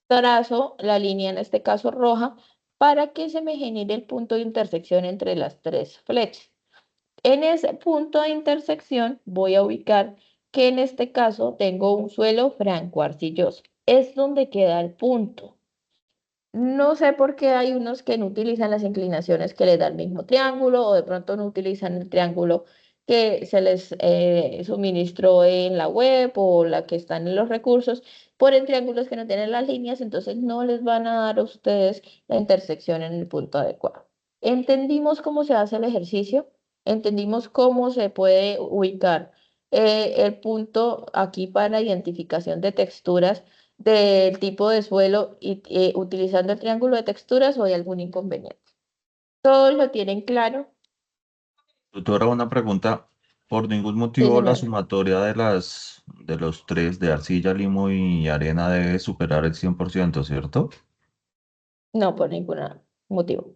trazo la línea, en este caso roja, para que se me genere el punto de intersección entre las tres flechas. En ese punto de intersección voy a ubicar que en este caso tengo un suelo franco-arcilloso. Es donde queda el punto. No sé por qué hay unos que no utilizan las inclinaciones que les da el mismo triángulo o de pronto no utilizan el triángulo que se les suministró en la web o la que están en los recursos. Ponen triángulos que no tienen las líneas, entonces no les van a dar a ustedes la intersección en el punto adecuado. Entendimos cómo se hace el ejercicio, entendimos cómo se puede ubicar el punto aquí para identificación de texturas del tipo de suelo y utilizando el triángulo de texturas o hay algún inconveniente. ¿Todos lo tienen claro? Doctora, una pregunta. Por ningún Sí, motivo la señor. sumatoria de los tres, de arcilla, limo y arena, debe superar el 100%, ¿cierto? No, por ningún motivo.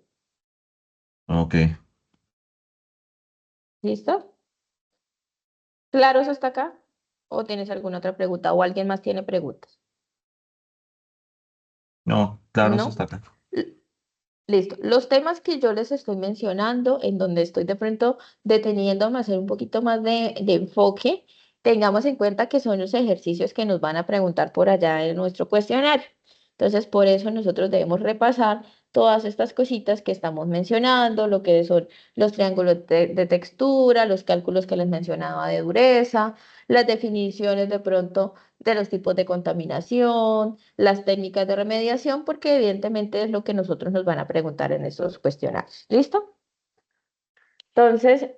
Ok. ¿Listo? ¿Claro eso hasta acá? ¿O tienes alguna otra pregunta? ¿O alguien más tiene preguntas? No, claro, eso ¿No? está acá. L- Listo. Los temas que yo les estoy mencionando, en donde estoy de pronto deteniéndome a hacer un poquito más de enfoque, tengamos en cuenta que son los ejercicios que nos van a preguntar por allá en nuestro cuestionario. Entonces, por eso nosotros debemos repasar todas estas cositas que estamos mencionando, lo que son los triángulos de textura, los cálculos que les mencionaba de dureza, las definiciones de pronto de los tipos de contaminación, las técnicas de remediación, porque evidentemente es lo que nosotros nos van a preguntar en esos cuestionarios. ¿Listo? Entonces,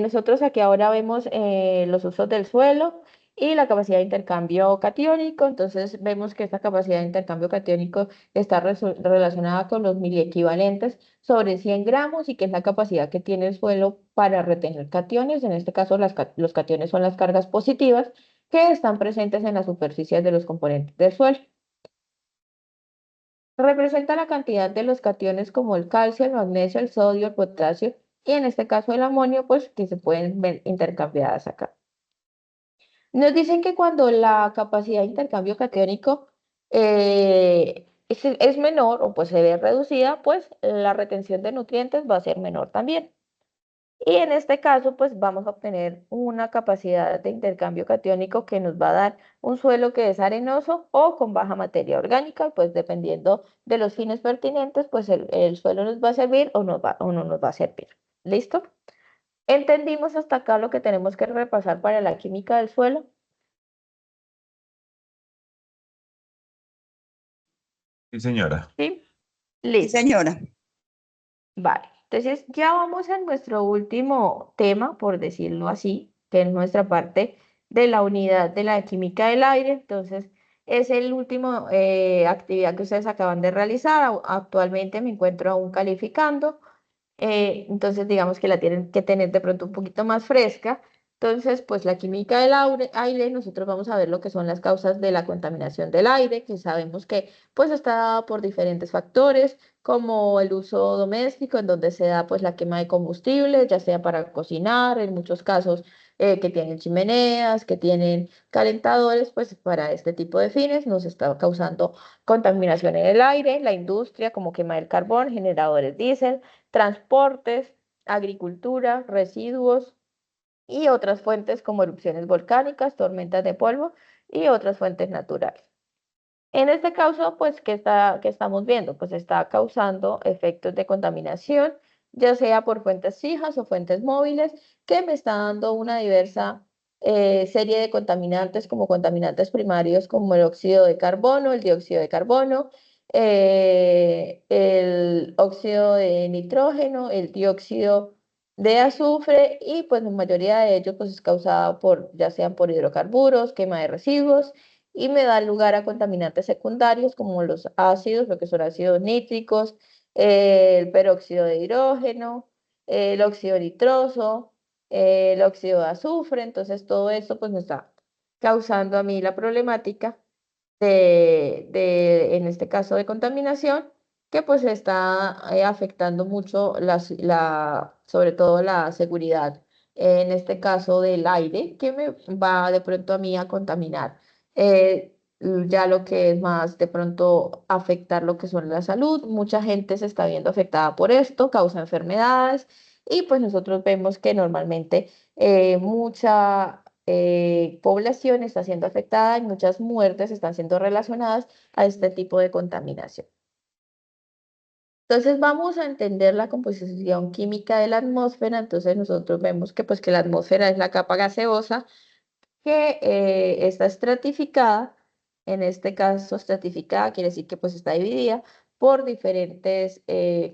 nosotros aquí ahora vemos los usos del suelo y la capacidad de intercambio catiónico. Entonces, vemos que esta capacidad de intercambio catiónico está relacionada con los miliequivalentes sobre 100 gramos y que es la capacidad que tiene el suelo para retener cationes. En este caso, los cationes son las cargas positivas que están presentes en las superficies de los componentes del suelo. Representa la cantidad de los cationes como el calcio, el magnesio, el sodio, el potasio y en este caso el amonio, pues que se pueden ver intercambiadas acá. Nos dicen que cuando la capacidad de intercambio catiónico es menor o pues se ve reducida, pues la retención de nutrientes va a ser menor también. Y en este caso, pues vamos a obtener una capacidad de intercambio catiónico que nos va a dar un suelo que es arenoso o con baja materia orgánica, pues dependiendo de los fines pertinentes, pues el suelo nos va a servir o no nos va a servir. ¿Listo? ¿Entendimos hasta acá lo que tenemos que repasar para la química del suelo? Sí, señora. ¿Sí? Sí, Listo. señora. Vale, entonces ya vamos a nuestro último tema, por decirlo así, que es nuestra parte de la unidad de la química del aire. Entonces, es el último actividad que ustedes acaban de realizar. Actualmente me encuentro aún calificando. Entonces digamos que la tienen que tener de pronto un poquito más fresca. Entonces, pues la química del aire, nosotros vamos a ver lo que son las causas de la contaminación del aire, que sabemos que pues está dada por diferentes factores, como el uso doméstico, en donde se da pues la quema de combustible, ya sea para cocinar, en muchos casos que tienen chimeneas, que tienen calentadores, pues para este tipo de fines nos está causando contaminación en el aire, la industria como quema del carbón, generadores diésel, transportes, agricultura, residuos y otras fuentes como erupciones volcánicas, tormentas de polvo y otras fuentes naturales. En este caso, pues, ¿qué estamos viendo? Pues está causando efectos de contaminación, ya sea por fuentes fijas o fuentes móviles, que me está dando una diversa serie de contaminantes, como contaminantes primarios, como el óxido de carbono, el dióxido de carbono, el óxido de nitrógeno, el dióxido de azufre, y pues la mayoría de ellos pues es causada por, ya sean por hidrocarburos, quema de residuos, y me da lugar a contaminantes secundarios como los ácidos, lo que son ácidos nítricos, el peróxido de hidrógeno, el óxido nitroso, el óxido de azufre. Entonces todo esto pues me está causando a mí la problemática en este caso de contaminación, que pues está afectando mucho sobre todo la seguridad, en este caso del aire, que me va de pronto a mí a contaminar. Ya lo que es más de pronto afectar lo que son la salud, mucha gente se está viendo afectada por esto, causa enfermedades y pues nosotros vemos que normalmente mucha población está siendo afectada y muchas muertes están siendo relacionadas a este tipo de contaminación. Entonces vamos a entender la composición química de la atmósfera. Entonces nosotros vemos que pues que la atmósfera es la capa gaseosa que está estratificada. En este caso estratificada quiere decir que pues está dividida por diferentes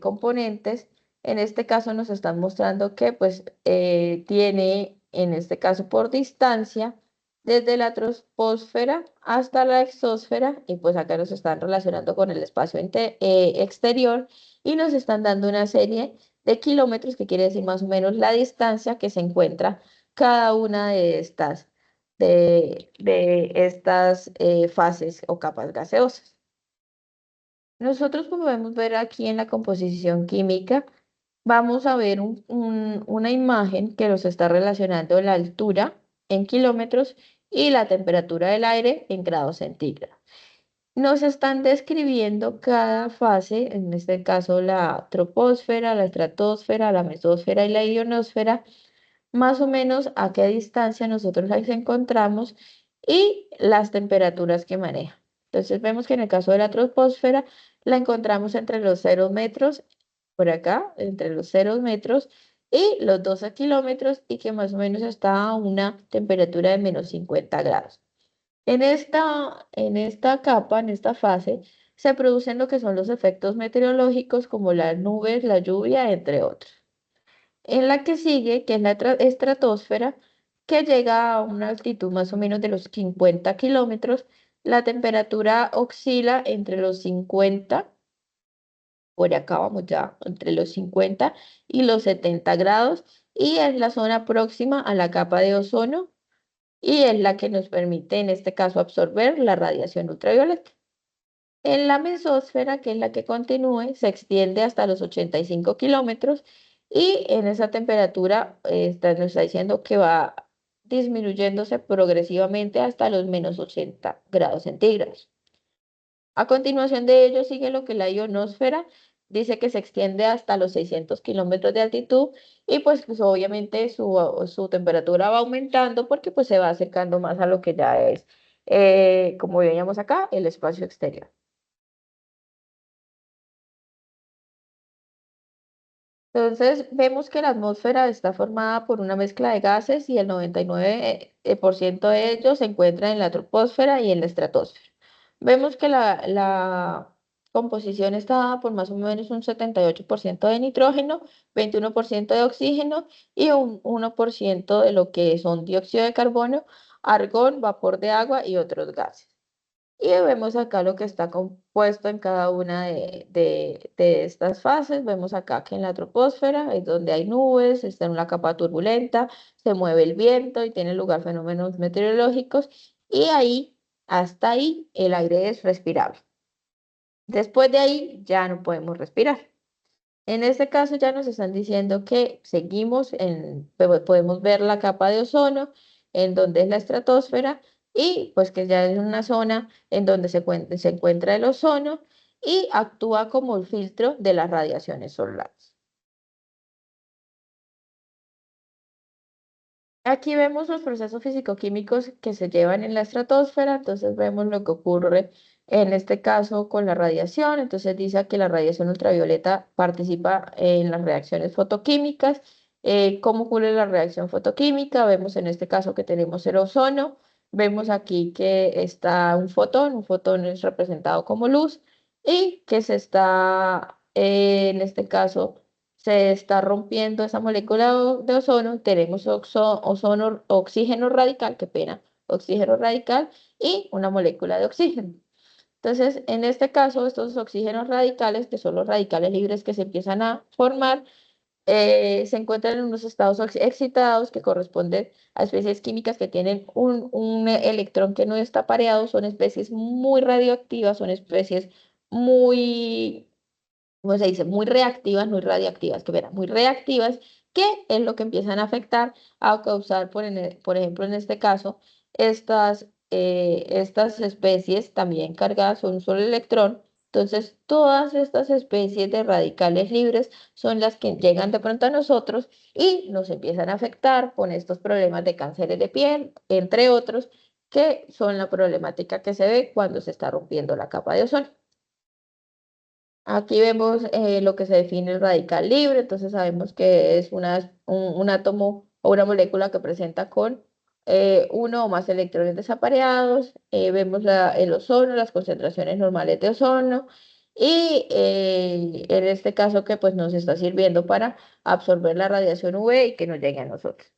componentes. En este caso nos están mostrando que pues tiene, en este caso por distancia, desde la troposfera hasta la exósfera, y pues acá nos están relacionando con el espacio exterior y nos están dando una serie de kilómetros, que quiere decir más o menos la distancia que se encuentra cada una de estas fases o capas gaseosas. Nosotros, como podemos ver aquí en la composición química, vamos a ver una imagen que nos está relacionando la altura en kilómetros y la temperatura del aire en grados centígrados. Nos están describiendo cada fase, en este caso la troposfera, la estratosfera, la mesósfera y la ionosfera, más o menos a qué distancia nosotros las encontramos y las temperaturas que manejan. Entonces vemos que en el caso de la troposfera la encontramos entre los 0 metros, por acá, entre los 0 metros y los 12 kilómetros y que más o menos está a una temperatura de menos 50 grados. En esta capa, en esta fase, se producen lo que son los efectos meteorológicos como las nubes, la lluvia, entre otros. En la que sigue, que es la estratosfera, que llega a una altitud más o menos de los 50 kilómetros, la temperatura oscila entre los 50, por acá vamos ya, entre los 50 y los 70 grados, y es la zona próxima a la capa de ozono, y es la que nos permite, en este caso, absorber la radiación ultravioleta. En la mesósfera, que es la que continúe, se extiende hasta los 85 kilómetros y en esa temperatura nos está diciendo que va disminuyéndose progresivamente hasta los menos 80 grados centígrados. A continuación de ello sigue lo que la ionosfera dice que se extiende hasta los 600 kilómetros de altitud y pues obviamente su temperatura va aumentando porque pues se va acercando más a lo que ya es, como veíamos acá, el espacio exterior. Entonces, vemos que la atmósfera está formada por una mezcla de gases y el 99% de ellos se encuentra en la troposfera y en la estratosfera. Vemos que la composición está dada por más o menos un 78% de nitrógeno, 21% de oxígeno y un 1% de lo que son dióxido de carbono, argón, vapor de agua y otros gases. Y vemos acá lo que está compuesto en cada una de estas fases. Vemos acá que en la troposfera es donde hay nubes, está en una capa turbulenta, se mueve el viento y tiene lugar fenómenos meteorológicos. Y ahí, hasta ahí, el aire es respirable. Después de ahí ya no podemos respirar. En este caso ya nos están diciendo que seguimos podemos ver la capa de ozono, en donde es la estratosfera, y pues que ya es una zona en donde se encuentra el ozono y actúa como el filtro de las radiaciones solares. Aquí vemos los procesos físico-químicos que se llevan en la estratosfera, entonces vemos lo que ocurre en este caso con la radiación, entonces dice que la radiación ultravioleta participa en las reacciones fotoquímicas. ¿Cómo ocurre la reacción fotoquímica? Vemos en este caso que tenemos el ozono, vemos aquí que está un fotón es representado como luz y que se está, en este caso, se está rompiendo esa molécula de ozono, tenemos oxígeno radical, qué pena, oxígeno radical y una molécula de oxígeno. Entonces, en este caso, estos oxígenos radicales, que son los radicales libres que se empiezan a formar, se encuentran en unos estados excitados que corresponden a especies químicas que tienen un electrón que no está pareado, son especies muy radioactivas, son especies muy, ¿cómo se dice? Muy reactivas, no radiactivas, que verán, muy reactivas, que es lo que empiezan a afectar, a causar, por ejemplo, en este caso, estas especies también cargadas con un solo electrón. Entonces, todas estas especies de radicales libres son las que llegan de pronto a nosotros y nos empiezan a afectar con estos problemas de cánceres de piel, entre otros, que son la problemática que se ve cuando se está rompiendo la capa de ozono. Aquí vemos lo que se define el radical libre, entonces sabemos que es un átomo o una molécula que presenta con uno o más electrones desapareados. Vemos el ozono, las concentraciones normales de ozono y en este caso que pues nos está sirviendo para absorber la radiación UV y que nos llegue a nosotros.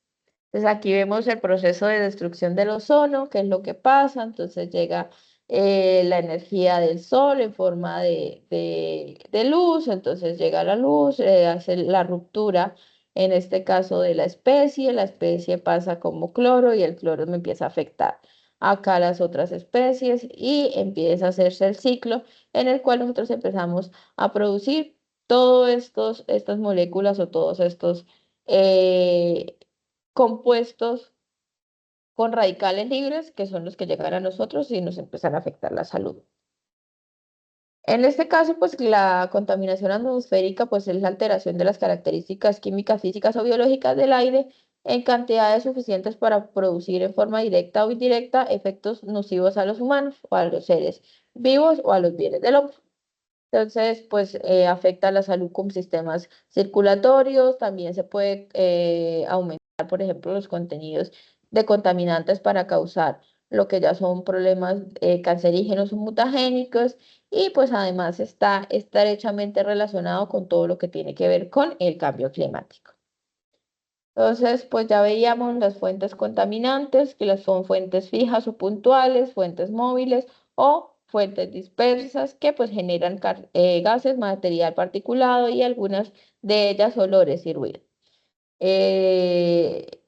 Entonces aquí vemos el proceso de destrucción del ozono, qué es lo que pasa. Entonces llega la energía del sol en forma de luz, entonces llega la luz, hace la ruptura, en este caso de la especie pasa como cloro y el cloro me empieza a afectar acá las otras especies y empieza a hacerse el ciclo en el cual nosotros empezamos a producir estas moléculas o todos estos eh, compuestos con radicales libres, que son los que llegan a nosotros y nos empiezan a afectar la salud. En este caso, pues la contaminación atmosférica, pues es la alteración de las características químicas, físicas o biológicas del aire en cantidades suficientes para producir en forma directa o indirecta efectos nocivos a los humanos o a los seres vivos o a los bienes del hombre. Entonces, pues afecta a la salud con sistemas circulatorios, también se puede aumentar, por ejemplo, los contenidos de contaminantes para causar lo que ya son problemas cancerígenos o mutagénicos, y pues además está estrechamente relacionado con todo lo que tiene que ver con el cambio climático. Entonces, pues ya veíamos las fuentes contaminantes, que las son fuentes fijas o puntuales, fuentes móviles o fuentes dispersas, que pues generan gases, material particulado y algunas de ellas olores y ruido.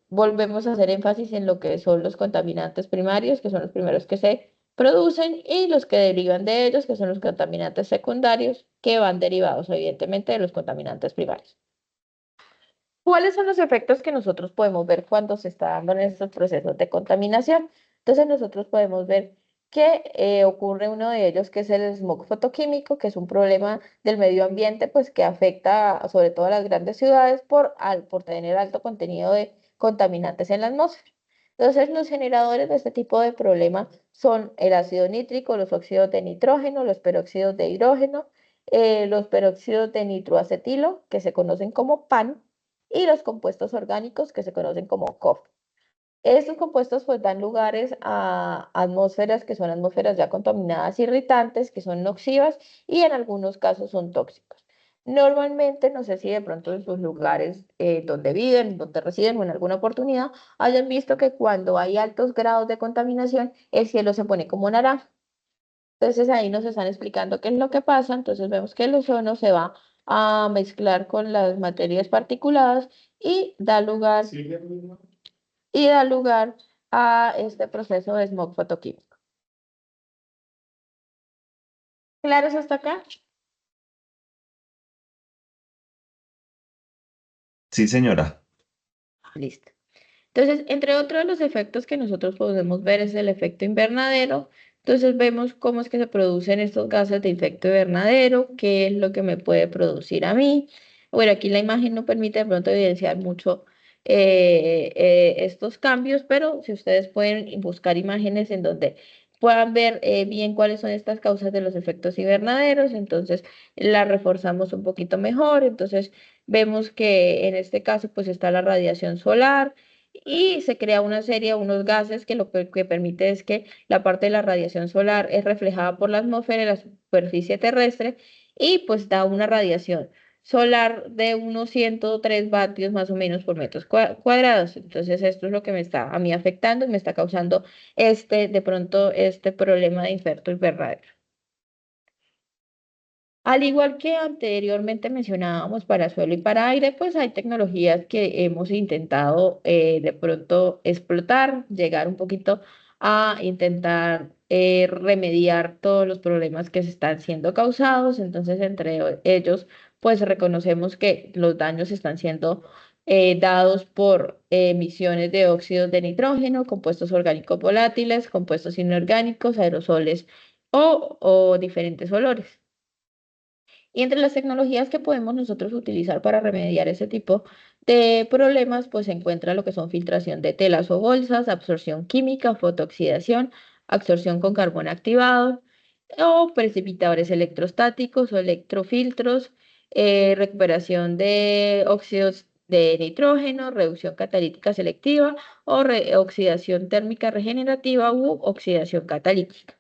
Volvemos a hacer énfasis en lo que son los contaminantes primarios, que son los primeros que se producen, y los que derivan de ellos, que son los contaminantes secundarios, que van derivados evidentemente de los contaminantes primarios. ¿Cuáles son los efectos que nosotros podemos ver cuando se está dando en estos procesos de contaminación? Entonces nosotros podemos ver que ocurre uno de ellos, que es el smog fotoquímico, que es un problema del medio ambiente, pues que afecta sobre todo a las grandes ciudades por tener alto contenido de contaminantes en la atmósfera. Entonces los generadores de este tipo de problema son el ácido nítrico, los óxidos de nitrógeno, los peróxidos de hidrógeno, los peróxidos de nitroacetilo, que se conocen como PAN, y los compuestos orgánicos que se conocen como COF. Estos compuestos pues dan lugares a atmósferas que son atmósferas ya contaminadas, irritantes, que son nocivas y en algunos casos son tóxicos. Normalmente, no sé si de pronto en sus lugares donde viven, donde residen o en alguna oportunidad, hayan visto que cuando hay altos grados de contaminación, el cielo se pone como naranja. Entonces ahí nos están explicando qué es lo que pasa. Entonces vemos que el ozono se va a mezclar con las materias particuladas y da lugar a este proceso de smog fotoquímico. ¿Claro eso hasta acá? Sí, señora. Listo. Entonces, entre otros de los efectos que nosotros podemos ver es el efecto invernadero. Entonces, vemos cómo es que se producen estos gases de efecto invernadero, qué es lo que me puede producir a mí. Bueno, aquí la imagen no permite de pronto evidenciar mucho estos cambios, pero si ustedes pueden buscar imágenes en donde puedan ver bien cuáles son estas causas de los efectos invernaderos, entonces la reforzamos un poquito mejor. Entonces, vemos que en este caso pues está la radiación solar y se crea una serie, unos gases que lo que permite es que la parte de la radiación solar es reflejada por la atmósfera y la superficie terrestre, y pues da una radiación solar de unos 103 vatios más o menos por metros cuadrados. Entonces esto es lo que me está a mí afectando y me está causando de pronto este problema de infarto invernadero. Al igual que anteriormente mencionábamos para suelo y para aire, pues hay tecnologías que hemos intentado de pronto explotar, llegar un poquito a intentar remediar todos los problemas que se están siendo causados. Entonces, entre ellos, pues reconocemos que los daños están siendo dados por emisiones de óxidos de nitrógeno, compuestos orgánicos volátiles, compuestos inorgánicos, aerosoles o diferentes olores. Y entre las tecnologías que podemos nosotros utilizar para remediar ese tipo de problemas, pues se encuentra lo que son filtración de telas o bolsas, absorción química, fotooxidación, absorción con carbón activado, o precipitadores electrostáticos o electrofiltros, recuperación de óxidos de nitrógeno, reducción catalítica selectiva o oxidación térmica regenerativa u oxidación catalítica.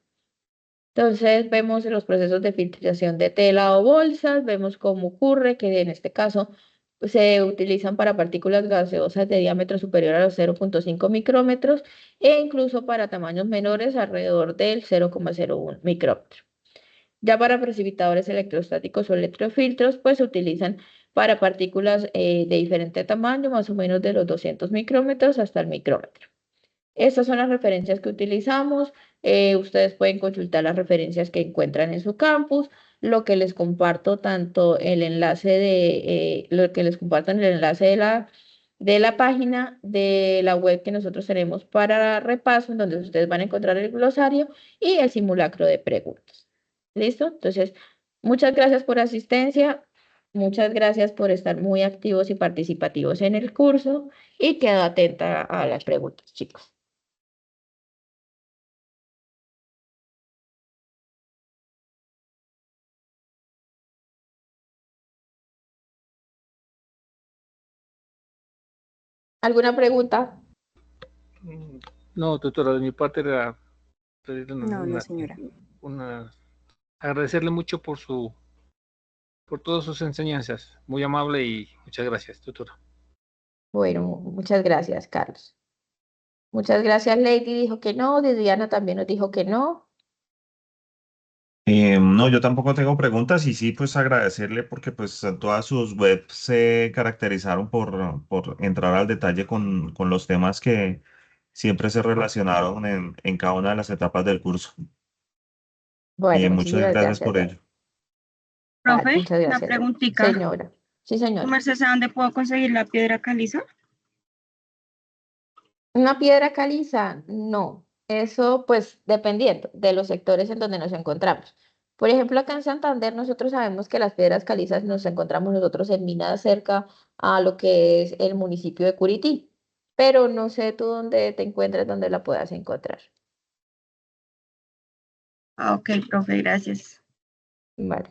Entonces vemos los procesos de filtración de tela o bolsas, vemos cómo ocurre que en este caso pues, se utilizan para partículas gaseosas de diámetro superior a los 0,5 micrómetros e incluso para tamaños menores alrededor del 0,01 micrómetro. Ya para precipitadores electrostáticos o electrofiltros, pues se utilizan para partículas de diferente tamaño, más o menos de los 200 micrómetros hasta el micrómetro. Estas son las referencias que utilizamos. Ustedes pueden consultar las referencias que encuentran en su campus. Lo que les comparto, tanto el enlace lo que les comparto en el enlace de la página de la web que nosotros tenemos para repaso, en donde ustedes van a encontrar el glosario y el simulacro de preguntas. ¿Listo? Entonces, muchas gracias por asistencia. Muchas gracias por estar muy activos y participativos en el curso y quedo atenta a las preguntas, chicos. ¿Alguna pregunta? No, tutora, de mi parte era pedirle No, señora. agradecerle mucho por todas sus enseñanzas. Muy amable y muchas gracias, tutora. Bueno, muchas gracias, Carlos. Muchas gracias, Lady. Dijo que no. Diana también nos dijo que no. No, yo tampoco tengo preguntas y sí, pues agradecerle porque pues todas sus webs se caracterizaron por entrar al detalle con los temas que siempre se relacionaron en cada una de las etapas del curso. Bueno, Muchas muchísimas gracias gracias, por Diana. ello. Vale, Profe, muchas una gracias, Diana. preguntita. Señora. Sí, ¿Tu señora. merced sabe dónde puedo conseguir la piedra caliza? Una piedra caliza, no. Eso, pues, dependiendo de los sectores en donde nos encontramos. Por ejemplo, acá en Santander, nosotros sabemos que las piedras calizas nos encontramos nosotros en Minas, cerca a lo que es el municipio de Curití. Pero no sé tú dónde te encuentras, dónde la puedas encontrar. Ah, ok, profe, gracias. Vale.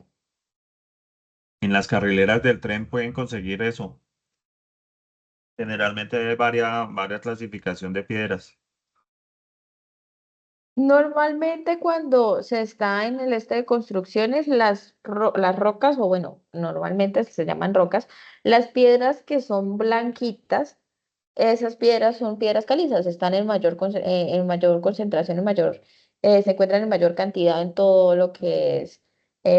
En las carrileras del tren pueden conseguir eso. Generalmente hay varias clasificación de piedras. Normalmente cuando se está en el este de construcciones, las rocas, o bueno, normalmente se llaman rocas, las piedras que son blanquitas, esas piedras son piedras calizas, están en mayor concentración, se encuentran en mayor cantidad en todo lo que es,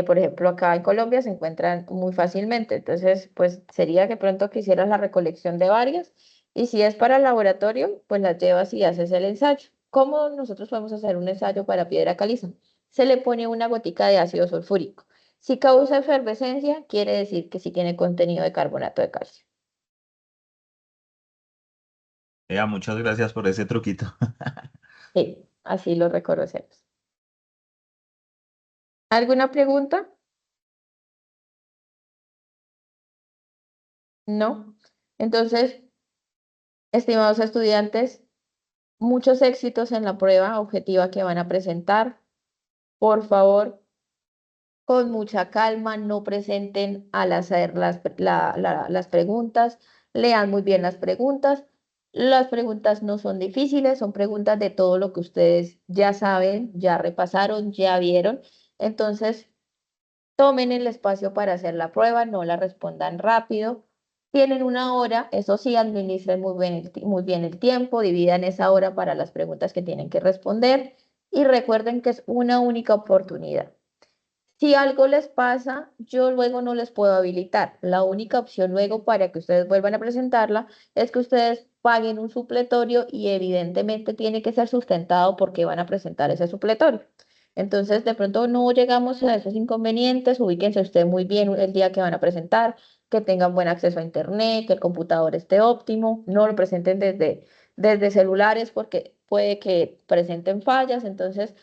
por ejemplo, acá en Colombia se encuentran muy fácilmente. Entonces, pues sería que pronto quisieras la recolección de varias y si es para el laboratorio, pues las llevas y haces el ensayo. ¿Cómo nosotros podemos hacer un ensayo para piedra caliza? Se le pone una gotica de ácido sulfúrico. Si causa efervescencia, quiere decir que sí tiene contenido de carbonato de calcio. Muchas gracias por ese truquito. Sí, así lo reconocemos. ¿Alguna pregunta? No. Entonces, estimados estudiantes, muchos éxitos en la prueba objetiva que van a presentar. Por favor, con mucha calma, no presenten al hacer las preguntas, lean muy bien las preguntas. Las preguntas no son difíciles, son preguntas de todo lo que ustedes ya saben, ya repasaron, ya vieron. Entonces, tomen el espacio para hacer la prueba, no la respondan rápido. Tienen una hora, eso sí, administren muy bien el tiempo, dividan esa hora para las preguntas que tienen que responder y recuerden que es una única oportunidad. Si algo les pasa, yo luego no les puedo habilitar. La única opción luego para que ustedes vuelvan a presentarla es que ustedes paguen un supletorio y evidentemente tiene que ser sustentado porque van a presentar ese supletorio. Entonces, de pronto no llegamos a esos inconvenientes, ubíquense ustedes muy bien el día que van a presentar, que tengan buen acceso a internet, que el computador esté óptimo, no lo presenten desde celulares porque puede que presenten fallas. Entonces,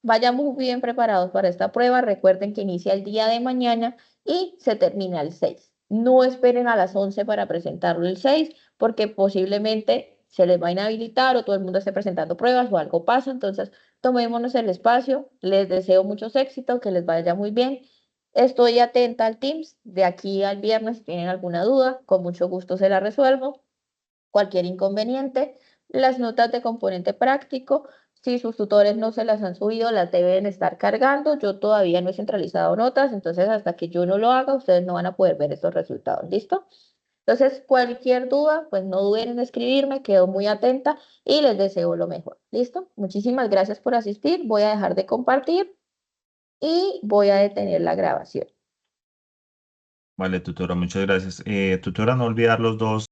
vayamos muy bien preparados para esta prueba. Recuerden que inicia el día de mañana y se termina el 6. No esperen a las 11 para presentarlo el 6, porque posiblemente se les va a inhabilitar o todo el mundo esté presentando pruebas o algo pasa. Entonces, tomémonos el espacio. Les deseo muchos éxitos, que les vaya muy bien. Estoy atenta al Teams. De aquí al viernes, si tienen alguna duda, con mucho gusto se la resuelvo. Cualquier inconveniente, las notas de componente práctico, si sus tutores no se las han subido, las deben estar cargando. Yo todavía no he centralizado notas, entonces hasta que yo no lo haga, ustedes no van a poder ver estos resultados. ¿Listo? Entonces, cualquier duda, pues no duden en escribirme, quedo muy atenta y les deseo lo mejor. ¿Listo? Muchísimas gracias por asistir. Voy a dejar de compartir y voy a detener la grabación. Vale, tutora, muchas gracias. Tutora, no olvidar los dos